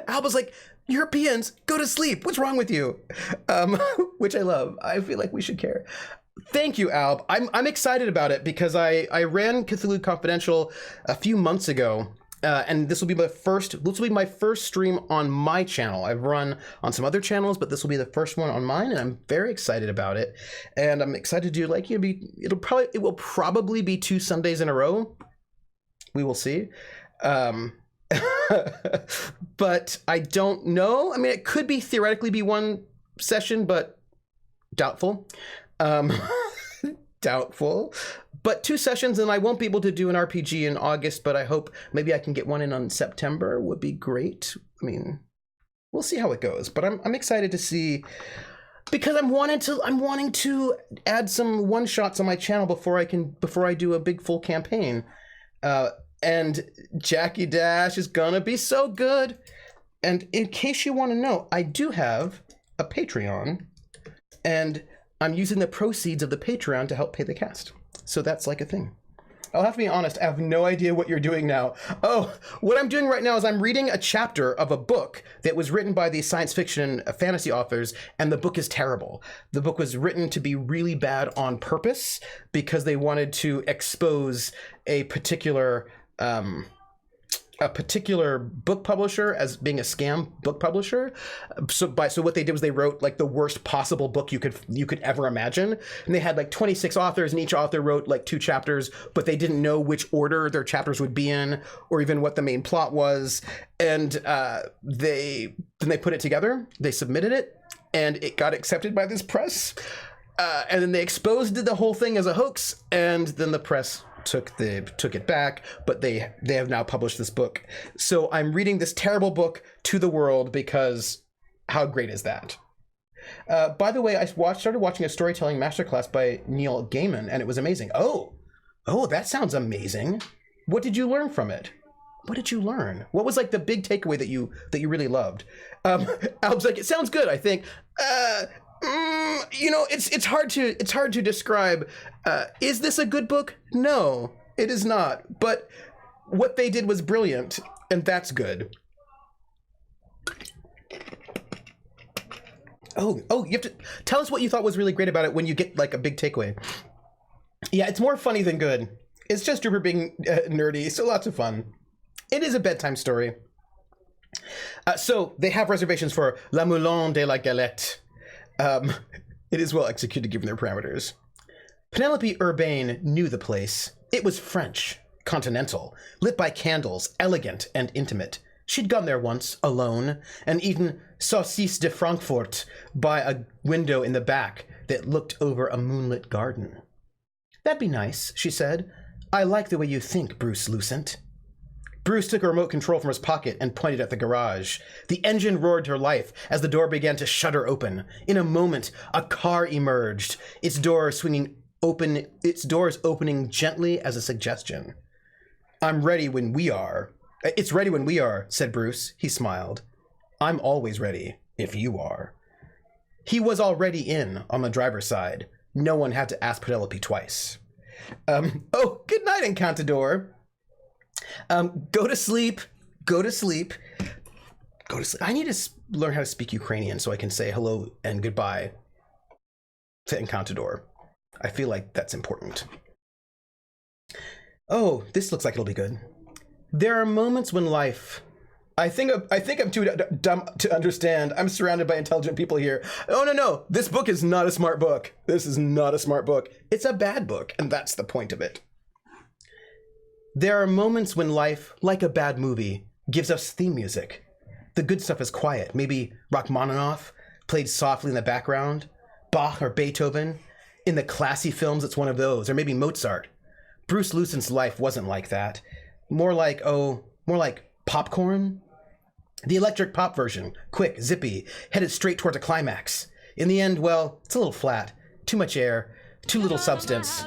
Alba's like, "Europeans, go to sleep. What's wrong with you?" Which I love. I feel like we should care. Thank you, Alb. I'm excited about it because I ran Cthulhu Confidential a few months ago, and this will be my first stream on my channel. I've run on some other channels, but this will be the first one on mine, and I'm very excited about it. And I'm excited to do it will probably be 2 Sundays in a row. We will see. But I don't know. I mean, it could theoretically be 1 session, but doubtful. Doubtful. But 2 sessions, and I won't be able to do an RPG in August, but I hope maybe I can get one in on September. Would be great. I mean, we'll see how it goes. But I'm excited to see, because I'm wanting to add some one-shots on my channel before I do a big full campaign. And Jackie Dash is gonna be so good. And in case you want to know, I do have a Patreon, and I'm using the proceeds of the Patreon to help pay the cast. So that's like a thing. I'll have to be honest, I have no idea what you're doing now. Oh, what I'm doing right now is I'm reading a chapter of a book that was written by the science fiction fantasy authors, and the book is terrible. The book was written to be really bad on purpose because they wanted to expose a particular a particular book publisher as being a scam book publisher. So what they did was they wrote like the worst possible book you could ever imagine, and they had like 26 authors, and each author wrote like 2 chapters, but they didn't know which order their chapters would be in, or even what the main plot was. And they put it together, they submitted it, and it got accepted by this press, and then they exposed the whole thing as a hoax, and then the press took it back, but they have now published this book. So I'm reading this terrible book to the world, because how great is that? By the way, I started watching a storytelling masterclass by Neil Gaiman, and it was amazing. Oh, that sounds amazing. What did you learn from it? What did you learn? What was like the big takeaway that you really loved? Alb's like, it sounds good, I think. It's hard to describe. Is this a good book? No, it is not. But what they did was brilliant, and that's good. Oh, you have to tell us what you thought was really great about it when you get like a big takeaway. Yeah, it's more funny than good. It's just Drupper being nerdy, so lots of fun. It is a bedtime story. So they have reservations for La Moulin de la Galette. It is well executed given their parameters. Penelope Urbain knew the place. It was French, continental, lit by candles, elegant and intimate. She'd gone there once, alone, and eaten saucisse de Francfort by a window in the back that looked over a moonlit garden. That'd be nice, she said. I like the way you think, Bruce Lucent. Bruce took a remote control from his pocket and pointed at the garage. The engine roared to life as the door began to shudder open. In a moment, a car emerged, its doors opening gently as a suggestion. I'm ready when we are. It's ready when we are, said Bruce. He smiled. I'm always ready, if you are. He was already in on the driver's side. No one had to ask Penelope twice. Good night, Encantador. Go to sleep. I need to learn how to speak Ukrainian so I can say hello and goodbye to Encantador. I feel like that's important. Oh, this looks like it'll be good. There are moments when life... I think I'm too dumb to understand. I'm surrounded by intelligent people here. Oh, no. This book is not a smart book. This is not a smart book. It's a bad book, and that's the point of it. There are moments when life, like a bad movie, gives us theme music. The good stuff is quiet. Maybe Rachmaninoff, played softly in the background. Bach or Beethoven. In the classy films, it's one of those. Or maybe Mozart. Bruce Lucent's life wasn't like that. More like popcorn. The electric pop version. Quick, zippy, headed straight towards a climax. In the end, well, it's a little flat. Too much air. Too little substance.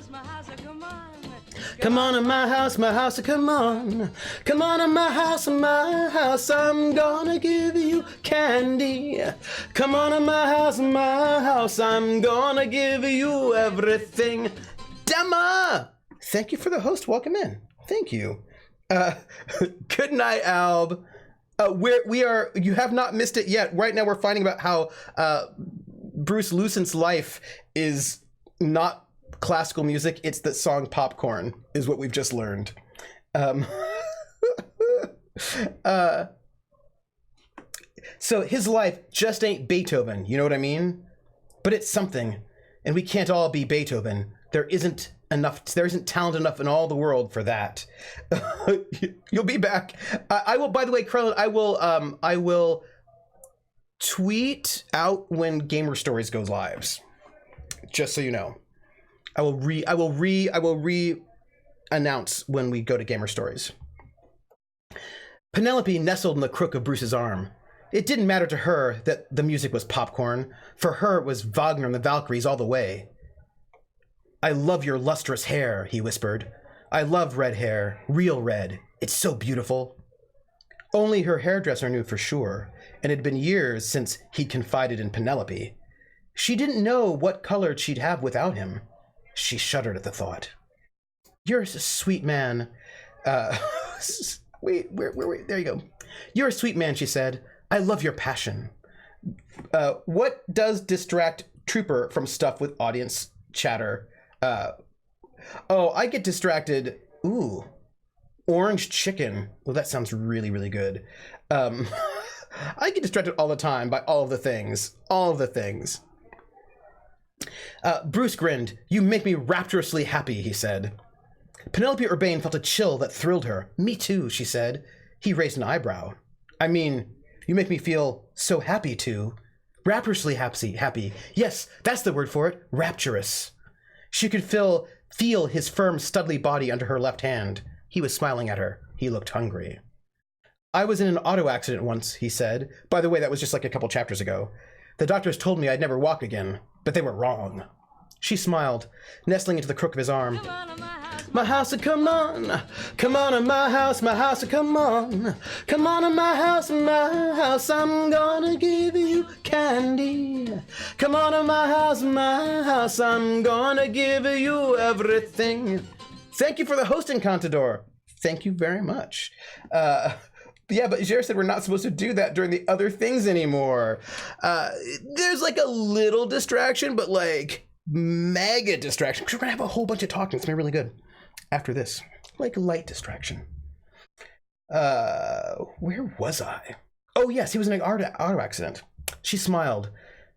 Come on in my house, come on. Come on in my house, I'm gonna give you candy. Come on in my house, I'm gonna give you everything. Dema! Thank you for the host, welcome in. Thank you. Good night, Alb. You have not missed it yet. Right now we're finding about how Bruce Lucent's life is not classical music, it's the song Popcorn, is what we've just learned. So his life just ain't Beethoven, you know what I mean? But it's something, and we can't all be Beethoven. There isn't talent enough in all the world for that. You'll be back. I will, by the way, Krellin, I will tweet out when Gamer Stories goes live, just so you know. I will re-announce when we go to Gamer Stories. Penelope nestled in the crook of Bruce's arm. It didn't matter to her that the music was popcorn. For her, it was Wagner and the Valkyries all the way. I love your lustrous hair, he whispered. I love red hair, real red. It's so beautiful. Only her hairdresser knew for sure, and it had been years since he'd confided in Penelope. She didn't know what color she'd have without him. She shuddered at the thought. You're a sweet man. Wait, there you go. You're a sweet man, she said. I love your passion. What does distract Trooper from stuff with audience chatter? I get distracted. Ooh. Orange chicken. Well, that sounds really, really good. I get distracted all the time by all of the things. All of the things. Bruce grinned. You make me rapturously happy, he said. Penelope Urbain felt a chill that thrilled her. Me too, she said. He raised an eyebrow. I mean, you make me feel so happy too. Rapturously happy. Yes, that's the word for it. Rapturous. She could feel his firm, studly body under her left hand. He was smiling at her. He looked hungry. I was in an auto accident once, he said. By the way, that was just like a couple chapters ago. The doctors told me I'd never walk again, but they were wrong. She smiled, nestling into the crook of his arm. My house, come on. Come on in my house, come on. Come on in my house, I'm gonna give you candy. Come on in my house, I'm gonna give you everything. Thank you for the hosting, Contador. Thank you very much. Yeah, but Jer said we're not supposed to do that during the other things anymore. There's like a little distraction, but like mega distraction. We're gonna have a whole bunch of talking. It's gonna be really good after this. Like light distraction. Where was I? Oh yes, he was in an auto accident. She smiled,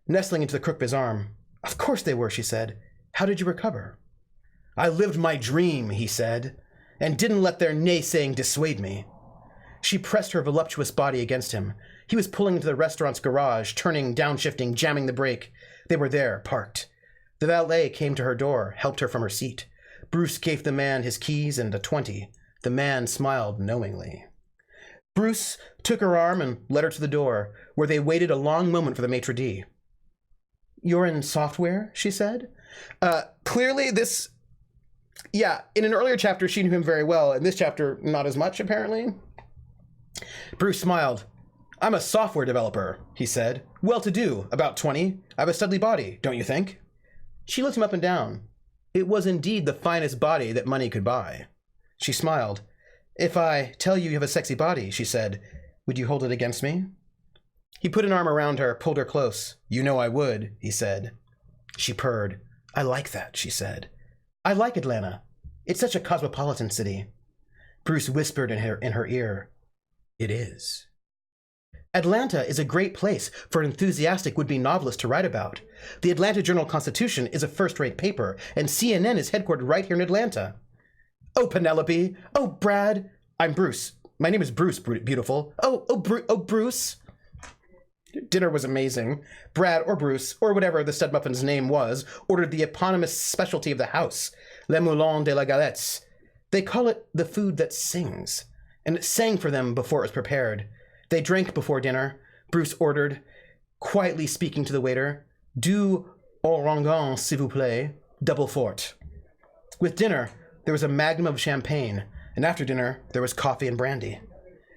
nestling into the crook of his arm. Of course they were, she said. How did you recover? I lived my dream, he said, and didn't let their naysaying dissuade me. She pressed her voluptuous body against him. He was pulling into the restaurant's garage, turning, downshifting, jamming the brake. They were there, parked. The valet came to her door, helped her from her seat. Bruce gave the man his keys and a 20. The man smiled knowingly. Bruce took her arm and led her to the door, where they waited a long moment for the maitre d'. You're in software, she said. Clearly this... Yeah, in an earlier chapter, she knew him very well. In this chapter, not as much, apparently. Bruce smiled. I'm a software developer, he said. Well-to-do, about 20. I have a studly body, don't you think? She looked him up and down. It was indeed the finest body that money could buy. She smiled. If I tell you have a sexy body, she said, would you hold it against me? He put an arm around her, pulled her close. You know I would, he said. She purred. I like that, she said. I like Atlanta. It's such a cosmopolitan city. Bruce whispered in her ear. It is. Atlanta is a great place for an enthusiastic would-be novelist to write about. The Atlanta Journal-Constitution is a first-rate paper, and CNN is headquartered right here in Atlanta. Oh, Penelope. Oh, Brad. I'm Bruce. My name is Bruce, beautiful. Oh, Bruce. Dinner was amazing. Brad or Bruce, or whatever the stud muffin's name was, ordered the eponymous specialty of the house, Le Moulin de la Galette. They call it the food that sings. And it sang for them before it was prepared. They drank before dinner. Bruce ordered, quietly speaking to the waiter, "Du orangon, s'il vous plaît, double fort." With dinner, there was a magnum of champagne, and after dinner, there was coffee and brandy.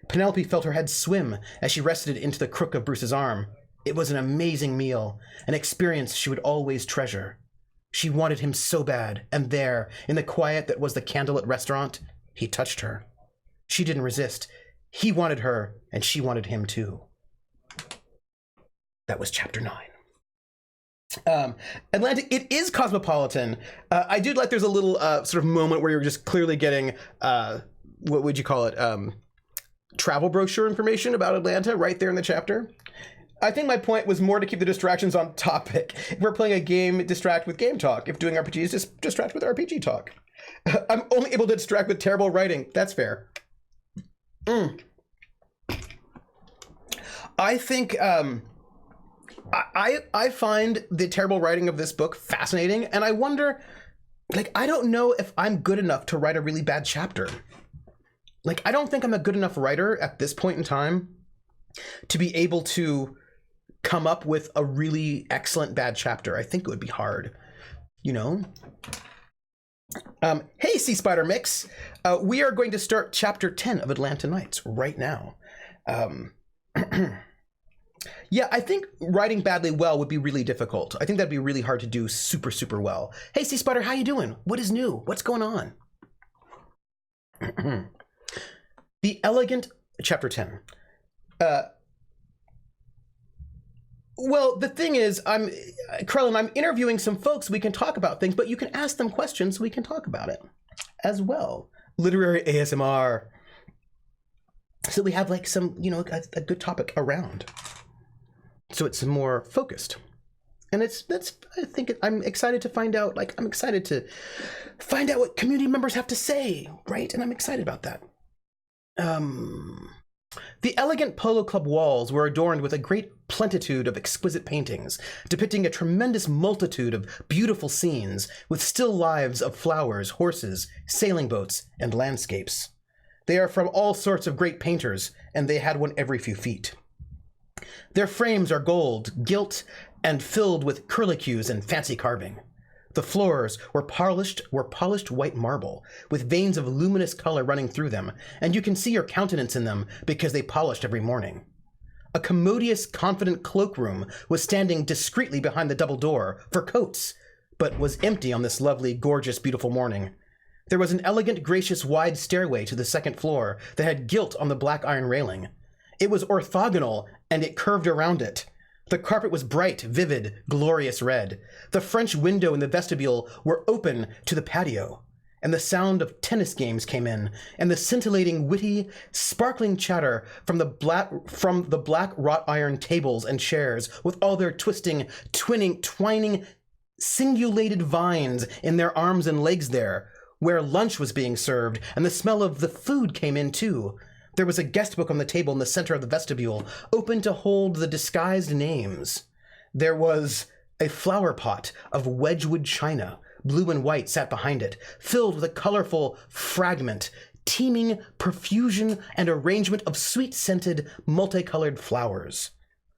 Penelope felt her head swim as she rested it into the crook of Bruce's arm. It was an amazing meal, an experience she would always treasure. She wanted him so bad, and there, in the quiet that was the candlelit restaurant, he touched her. She didn't resist. He wanted her, and she wanted him too. That was chapter 9. Atlanta, it is cosmopolitan. I do like there's a little sort of moment where you're just clearly getting, what would you call it, travel brochure information about Atlanta right there in the chapter. I think my point was more to keep the distractions on topic. If we're playing a game, distract with game talk. If doing RPGs, just distract with RPG talk. I'm only able to distract with terrible writing. That's fair. I think I find the terrible writing of this book fascinating, and I wonder, like, I don't know if I'm good enough to write a really bad chapter. Like, I don't think I'm a good enough writer at this point in time to be able to come up with a really excellent bad chapter. I think it would be hard, you know? Hey, Sea Spider Mix. We are going to start chapter 10 of Atlanta Nights right now. Yeah, I think writing badly well would be really difficult. I think that'd be really hard to do super, super well. Hey, Sea Spider, how you doing? What is new? What's going on? The Elegant, chapter 10. Well, the thing is, Krellin, I'm interviewing some folks. We can talk about things, but you can ask them questions so we can talk about it as well. literary ASMR. So we have like some, a good topic around. So it's more focused. And I'm excited to find out, I'm excited to find out what community members have to say, right? And I'm excited about that. The elegant Polo Club walls were adorned with a great plenitude of exquisite paintings, depicting a tremendous multitude of beautiful scenes, with still lives of flowers, horses, sailing boats, and landscapes. They are from all sorts of great painters, and they had one every few feet. Their frames are gold, gilt, and filled with curlicues and fancy carving. The floors were polished white marble, with veins of luminous color running through them, and you can see your countenance in them because they polished every morning. A commodious, confident cloakroom was standing discreetly behind the double door for coats, but was empty on this lovely, gorgeous, beautiful morning. There was an elegant, gracious, wide stairway to the second floor that had gilt on the black iron railing. It was orthogonal, and it curved around it. The carpet was bright, vivid, glorious red. The French window in the vestibule were open to the patio, and the sound of tennis games came in, and the scintillating, witty, sparkling chatter from the black wrought iron tables and chairs, with all their twining, singulated vines in their arms and legs there, where lunch was being served, and the smell of the food came in too. There was a guest book on the table in the center of the vestibule, open to hold the disguised names. There was a flower pot of Wedgwood china, blue and white, sat behind it, filled with a colorful fragment, teeming profusion and arrangement of sweet-scented, multicolored flowers.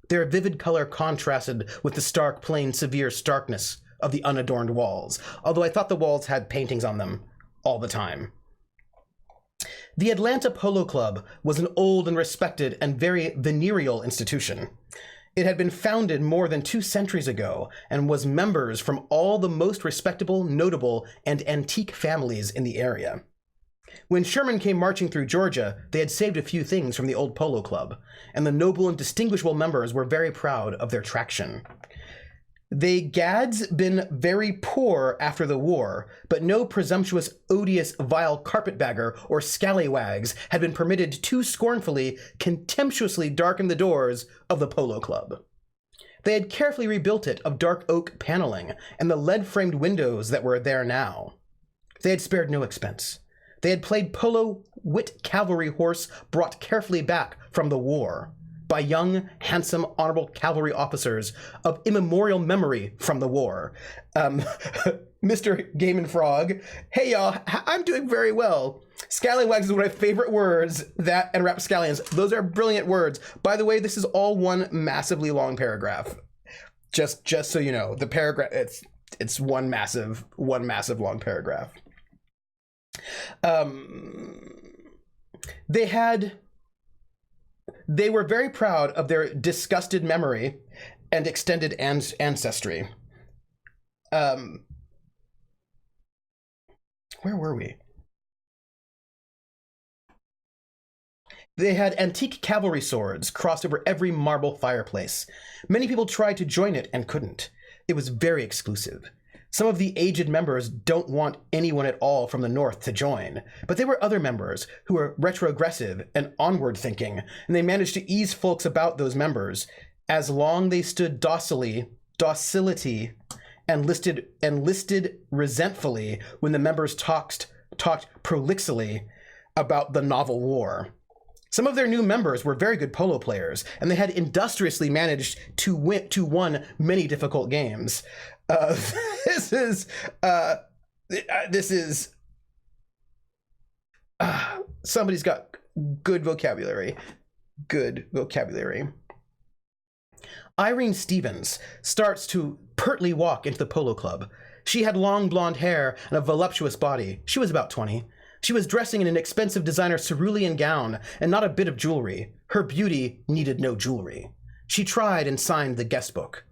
Their vivid color contrasted with the stark, plain, severe starkness of the unadorned walls, although I thought the walls had paintings on them all the time. The Atlanta Polo Club was an old and respected and very venereal institution. It had been founded more than 2 centuries ago and was members from all the most respectable, notable, and antique families in the area. When Sherman came marching through Georgia, they had saved a few things from the old Polo Club, and the noble and distinguishable members were very proud of their traction. They gads been very poor after the war, but no presumptuous, odious, vile carpetbagger or scallywags had been permitted to scornfully, contemptuously darken the doors of the Polo Club. They had carefully rebuilt it of dark oak paneling and the lead-framed windows that were there now. They had spared no expense. They had played polo wit cavalry horse brought carefully back from the war, by young, handsome, honorable cavalry officers of immemorial memory from the war. Mr. Game and Frog, hey y'all, I'm doing very well. Scallywags is one of my favorite words, that and rapscallions. Those are brilliant words. By the way, this is all one massively long paragraph. Just so you know, the paragraph, it's one massive long paragraph. They were very proud of their disgusted memory and extended ancestry. Where were we? They had antique cavalry swords crossed over every marble fireplace. Many people tried to join it and couldn't. It was very exclusive. Some of the aged members don't want anyone at all from the North to join, but there were other members who were retrogressive and onward-thinking, and they managed to ease folks about those members as long they stood docility and listed resentfully when the members talked prolixly about the novel war. Some of their new members were very good polo players, and they had industriously managed to won many difficult games. Somebody's got good vocabulary. Good vocabulary. Irene Stevens starts to pertly walk into the Polo Club. She had long blonde hair and a voluptuous body. She was about 20. She was dressing in an expensive designer cerulean gown and not a bit of jewelry. Her beauty needed no jewelry. She tried and signed the guest book.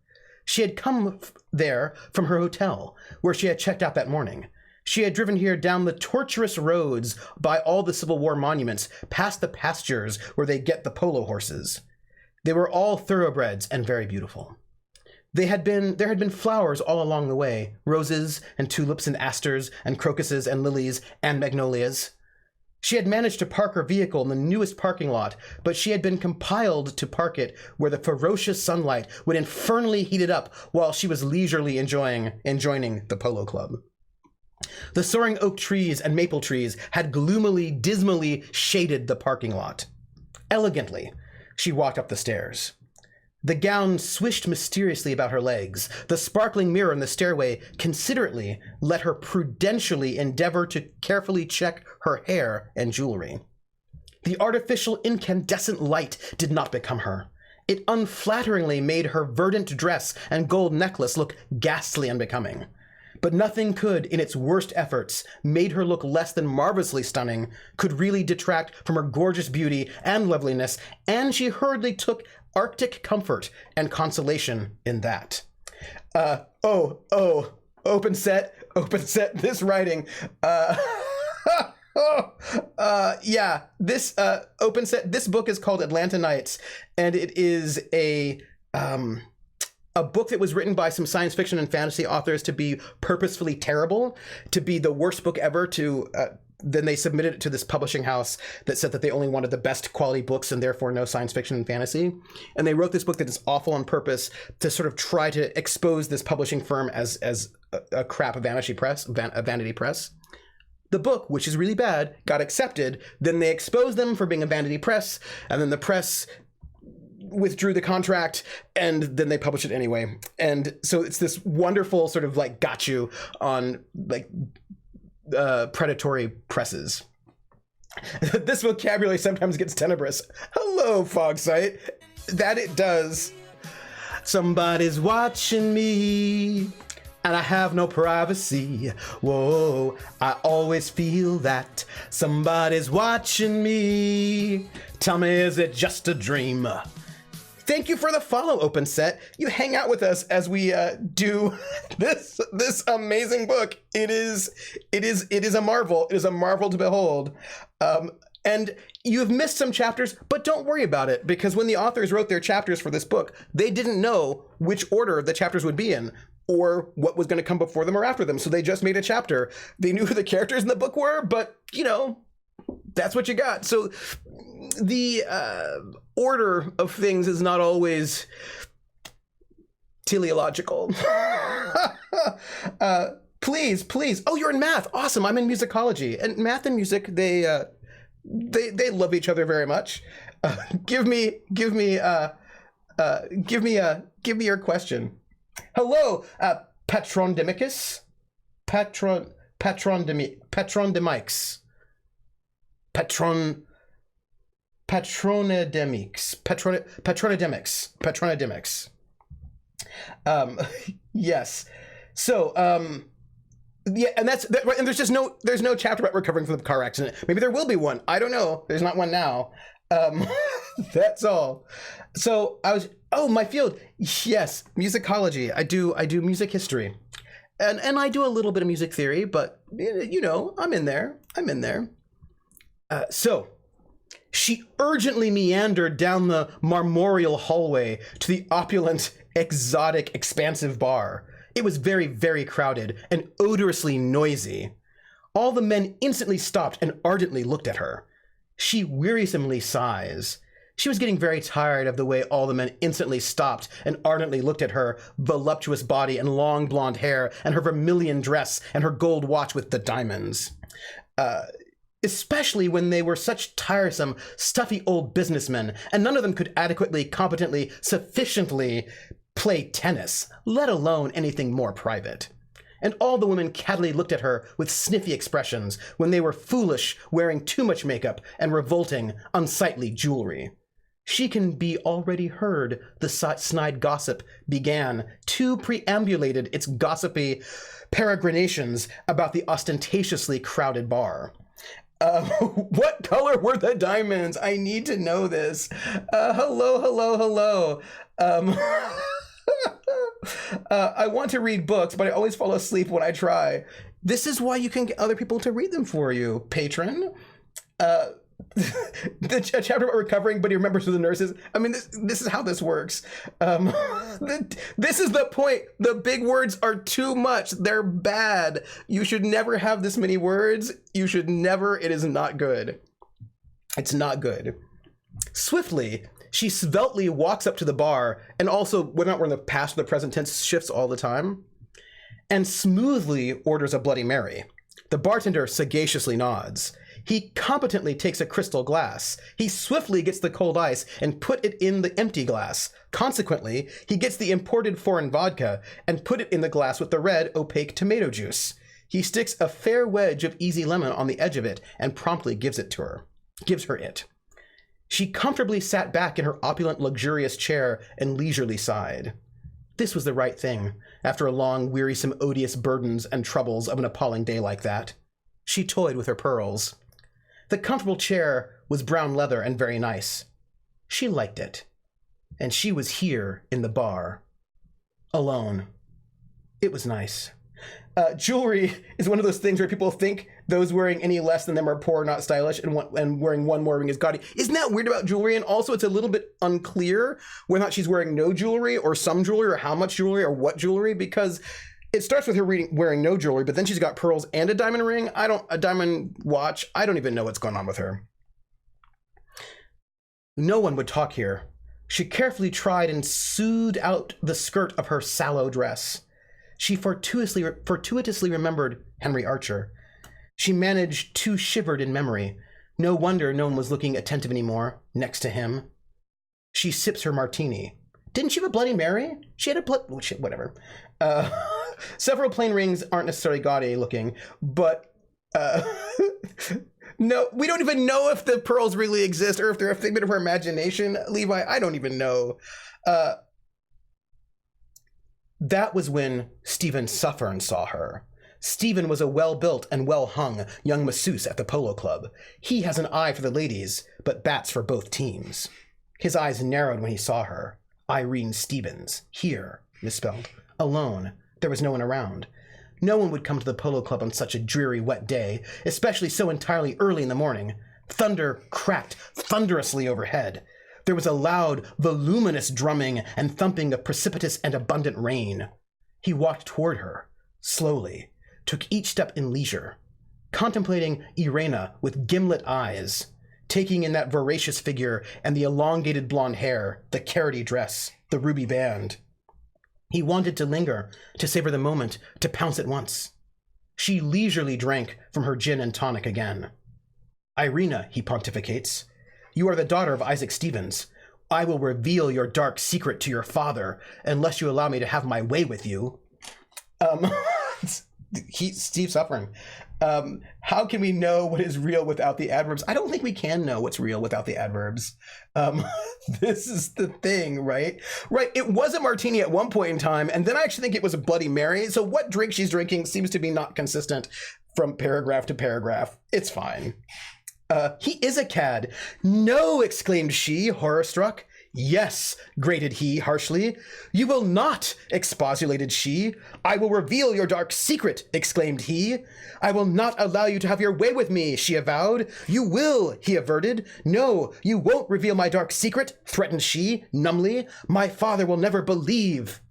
She had come there from her hotel, where she had checked out that morning. She had driven here down the tortuous roads by all the Civil War monuments, past the pastures where they get the polo horses. They were all thoroughbreds and very beautiful. There had been flowers all along the way, roses and tulips and asters and crocuses and lilies and magnolias. She had managed to park her vehicle in the newest parking lot, but she had been compelled to park it where the ferocious sunlight would infernally heat it up while she was leisurely enjoying the Polo Club. The soaring oak trees and maple trees had gloomily, dismally shaded the parking lot. Elegantly, she walked up the stairs. The gown swished mysteriously about her legs. The sparkling mirror in the stairway considerately let her prudentially endeavor to carefully check her hair and jewelry. The artificial incandescent light did not become her. It unflatteringly made her verdant dress and gold necklace look ghastly unbecoming. But nothing could, in its worst efforts, made her look less than marvelously stunning, could really detract from her gorgeous beauty and loveliness, and she hurriedly took Arctic comfort and consolation in that. Open set, this writing. This open set, this book is called Atlanta Nights, and it is a book that was written by some science fiction and fantasy authors to be purposefully terrible, to be the worst book ever, then they submitted it to this publishing house that said that they only wanted the best quality books and therefore no science fiction and fantasy. And they wrote this book that is awful on purpose to sort of try to expose this publishing firm as a crap vanity press. The book, which is really bad, got accepted. Then they exposed them for being a vanity press, and then the press withdrew the contract, and then they published it anyway. And so it's this wonderful sort of like got you on like predatory presses. This vocabulary sometimes gets tenebrous. Hello, Fogsight. That it does. Somebody's watching me, and I have no privacy. Whoa, I always feel that somebody's watching me. Tell me, is it just a dream? Thank you for the follow, Open Set. You hang out with us as we do this amazing book. It is a marvel. It is a marvel to behold. And you've missed some chapters, but don't worry about it, because when the authors wrote their chapters for this book, they didn't know which order the chapters would be in, or what was going to come before them or after them. So they just made a chapter. They knew who the characters in the book were, but that's what you got. So the order of things is not always teleological. Please. Oh, you're in math. Awesome. I'm in musicology. And math and music, they love each other very much. Give me your question. Hello, Patrondemicus. Patrondemics. Patronidemics. Yes. So, yeah, and that's that, right, and there's no chapter about recovering from the car accident. Maybe there will be one. I don't know. There's not one now. That's all. So my field. Yes, musicology. I do music history. And I do a little bit of music theory, but I'm in there. So she urgently meandered down the marmoreal hallway to the opulent, exotic, expansive bar. It was very, very crowded and odorously noisy. All the men instantly stopped and ardently looked at her. She wearisomely sighs. She was getting very tired of the way all the men instantly stopped and ardently looked at her voluptuous body and long blonde hair and her vermilion dress and her gold watch with the diamonds. Especially when they were such tiresome, stuffy old businessmen, and none of them could adequately, competently, sufficiently play tennis, let alone anything more private. And all the women cattily looked at her with sniffy expressions when they were foolish, wearing too much makeup, and revolting, unsightly jewelry. She can be already heard, the snide gossip began, too preambulated its gossipy peregrinations about the ostentatiously crowded bar. What color were the diamonds? I need to know this. Hello. I want to read books, but I always fall asleep when I try. This is why you can get other people to read them for you, patron. a chapter about recovering, but he remembers who the nurse is. I mean, this is how this works. This is the point. The big words are too much. They're bad. You should never have this many words. You should never. It is not good. It's not good. Swiftly, she sveltely walks up to the bar, and also, whether or not we're in the past or the present tense shifts all the time, and smoothly orders a Bloody Mary. The bartender sagaciously nods. He competently takes a crystal glass. He swiftly gets the cold ice and put it in the empty glass. Consequently, he gets the imported foreign vodka and put it in the glass with the red, opaque tomato juice. He sticks a fair wedge of easy lemon on the edge of it and promptly gives her it. She comfortably sat back in her opulent, luxurious chair and leisurely sighed. This was the right thing, after a long, wearisome, odious burdens and troubles of an appalling day like that. She toyed with her pearls. The comfortable chair was brown leather and very nice. She liked it. And she was here in the bar. Alone. It was nice. Jewelry is one of those things where people think those wearing any less than them are poor, not stylish, and wearing one more ring is gaudy. Isn't that weird about jewelry? And also, it's a little bit unclear whether or not she's wearing no jewelry or some jewelry or how much jewelry or what jewelry, because it starts with her wearing no jewelry, but then she's got pearls and a diamond ring. A diamond watch. I don't even know what's going on with her. No one would talk here. She carefully tried and soothed out the skirt of her sallow dress. She fortuitously remembered Henry Archer. She managed to shivered in memory. No wonder no one was looking attentive anymore next to him. She sips her martini. Didn't she have a Bloody Mary? She had a whatever. Several plain rings aren't necessarily gaudy looking, but no, we don't even know if the pearls really exist or if they're a figment of her imagination. Levi, I don't even know. That was when Stephen Suffern saw her. Stephen was a well-built and well-hung young masseuse at the Polo Club. He has an eye for the ladies, but bats for both teams. His eyes narrowed when he saw her. Irene Stevens, here, misspelled, alone. There was no one around. No one would come to the Polo Club on such a dreary, wet day, especially so entirely early in the morning. Thunder cracked thunderously overhead. There was a loud, voluminous drumming and thumping of precipitous and abundant rain. He walked toward her, slowly, took each step in leisure, contemplating Irene with gimlet eyes, taking in that voracious figure and the elongated blonde hair, the carroty dress, the ruby band. He wanted to linger, to savor the moment, to pounce at once. She leisurely drank from her gin and tonic again. Irene, he pontificates, you are the daughter of Isaac Stevens. I will reveal your dark secret to your father, unless you allow me to have my way with you. Steve Suffern. How can we know what is real without the adverbs? I don't think we can know what's real without the adverbs. This is the thing, right? Right, it was a martini at one point in time, and then I actually think it was a Bloody Mary. So what drink she's drinking seems to be not consistent from paragraph to paragraph. It's fine. He is a cad. No, exclaimed she, horror-struck. Yes, grated he harshly. You will not, expostulated she. I will reveal your dark secret, exclaimed he. I will not allow you to have your way with me, she avowed. You will, he averted. No, you won't reveal my dark secret, threatened she, numbly. My father will never believe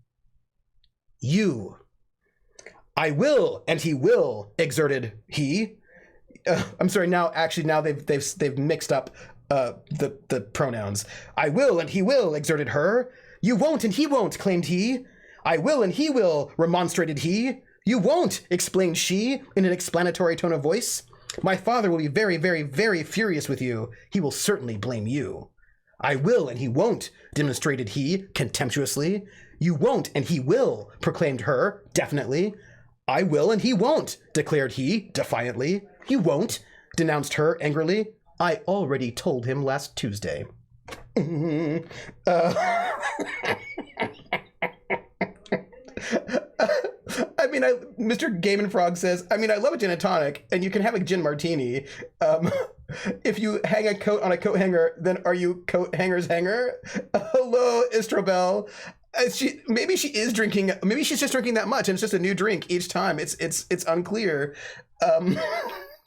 you. I will, and he will, exerted he. I'm sorry. Now they've mixed up the pronouns. I will and he will, exerted her. You won't and he won't, claimed he. I will and he will, remonstrated he. You won't, explained she in an explanatory tone of voice. My father will be very, very, very furious with you. He will certainly blame you. I will and he won't, demonstrated he contemptuously. You won't and he will, proclaimed her definitely. I will and he won't, declared he defiantly. You won't, denounced her angrily. I already told him last Tuesday. I mean, Mr. Gaiman Frog says, I mean, I love a gin and tonic, and you can have a gin martini. If you hang a coat on a coat hanger, then are you coat hanger's hanger? Hello, Istrobel. Maybe she is drinking. Maybe she's just drinking that much, and it's just a new drink each time. It's unclear.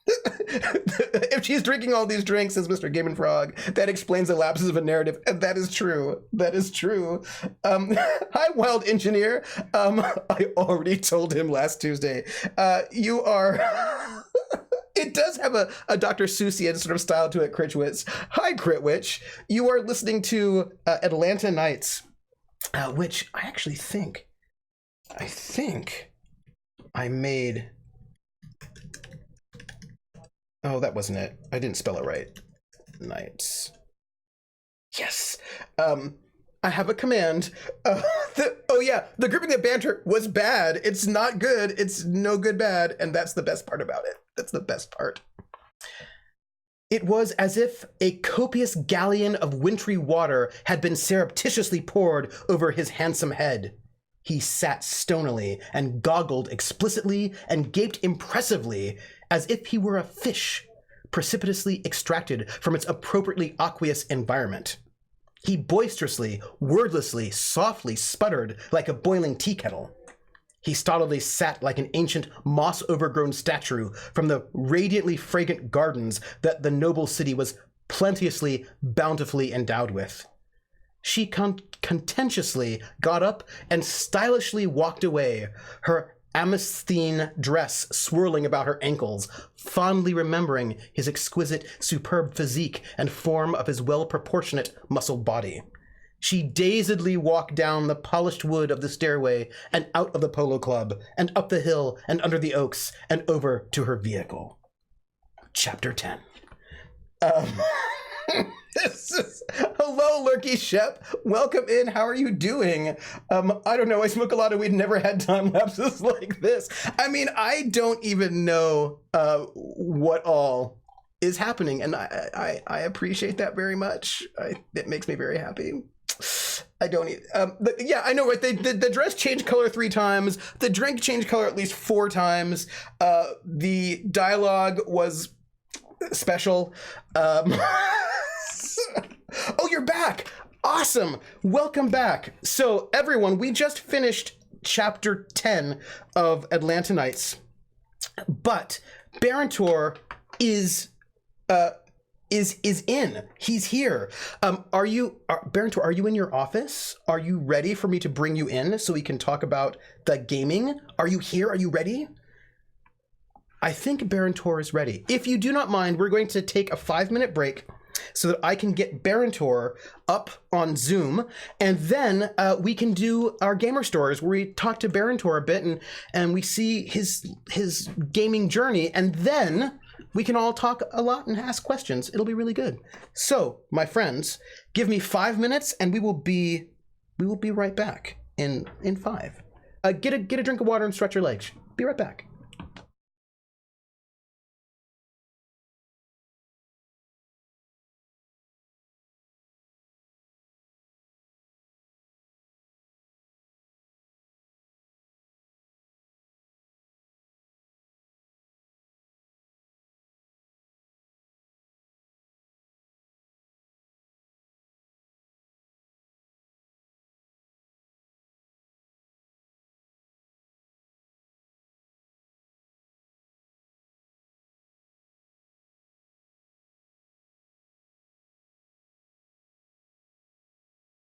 If she's drinking all these drinks, says Mr. Game and Frog, that explains the lapses of a narrative. And that is true. That is true. Hi, Wild Engineer. I already told him last Tuesday. You are... It does have a Dr. Seussian sort of style to it, Critwitch. Hi, Critwitch. You are listening to Atlanta Nights, which I actually think I made... Oh, that wasn't it. I didn't spell it right. Nights. Yes. I have a command. The grouping that banter was bad. It's not good. It's no good bad. And that's the best part about it. That's the best part. It was as if a copious galleon of wintry water had been surreptitiously poured over his handsome head. He sat stonily and goggled explicitly and gaped impressively as if he were a fish precipitously extracted from its appropriately aqueous environment. He boisterously, wordlessly, softly sputtered like a boiling tea kettle. He stolidly sat like an ancient, moss-overgrown statue from the radiantly fragrant gardens that the noble city was plenteously, bountifully endowed with. She contentiously got up and stylishly walked away, her amethystine dress swirling about her ankles, fondly remembering his exquisite, superb physique and form of his well-proportionate, muscled body. She dazedly walked down the polished wood of the stairway and out of the Polo Club, and up the hill and under the oaks, and over to her vehicle. Chapter 10. Hello, Lurky Shep. Welcome in. How are you doing? I don't know. I smoke a lot of weed. Never had time lapses like this. I mean, I don't even know what all is happening, and I appreciate that very much. It makes me very happy. I don't eat. Yeah, I know, right? The dress changed color 3 times. The drink changed color at least 4 times. The dialogue was special. Oh, you're back. Awesome. Welcome back. So everyone, we just finished chapter 10 of Atlanta Nights, but Barentor is in. He's here. Barentor, are you in your office? Are you ready for me to bring you in so we can talk about the gaming? Are you here? Are you ready? I think Barentor is ready. If you do not mind, we're going to take a 5-minute break so that I can get Barentor up on Zoom, and then we can do our gamer stories where we talk to Barentor a bit and we see his gaming journey, and then we can all talk a lot and ask questions. It'll be really good. So, my friends, give me 5 minutes and we will be right back in 5. Get a drink of water and stretch your legs. Be right back.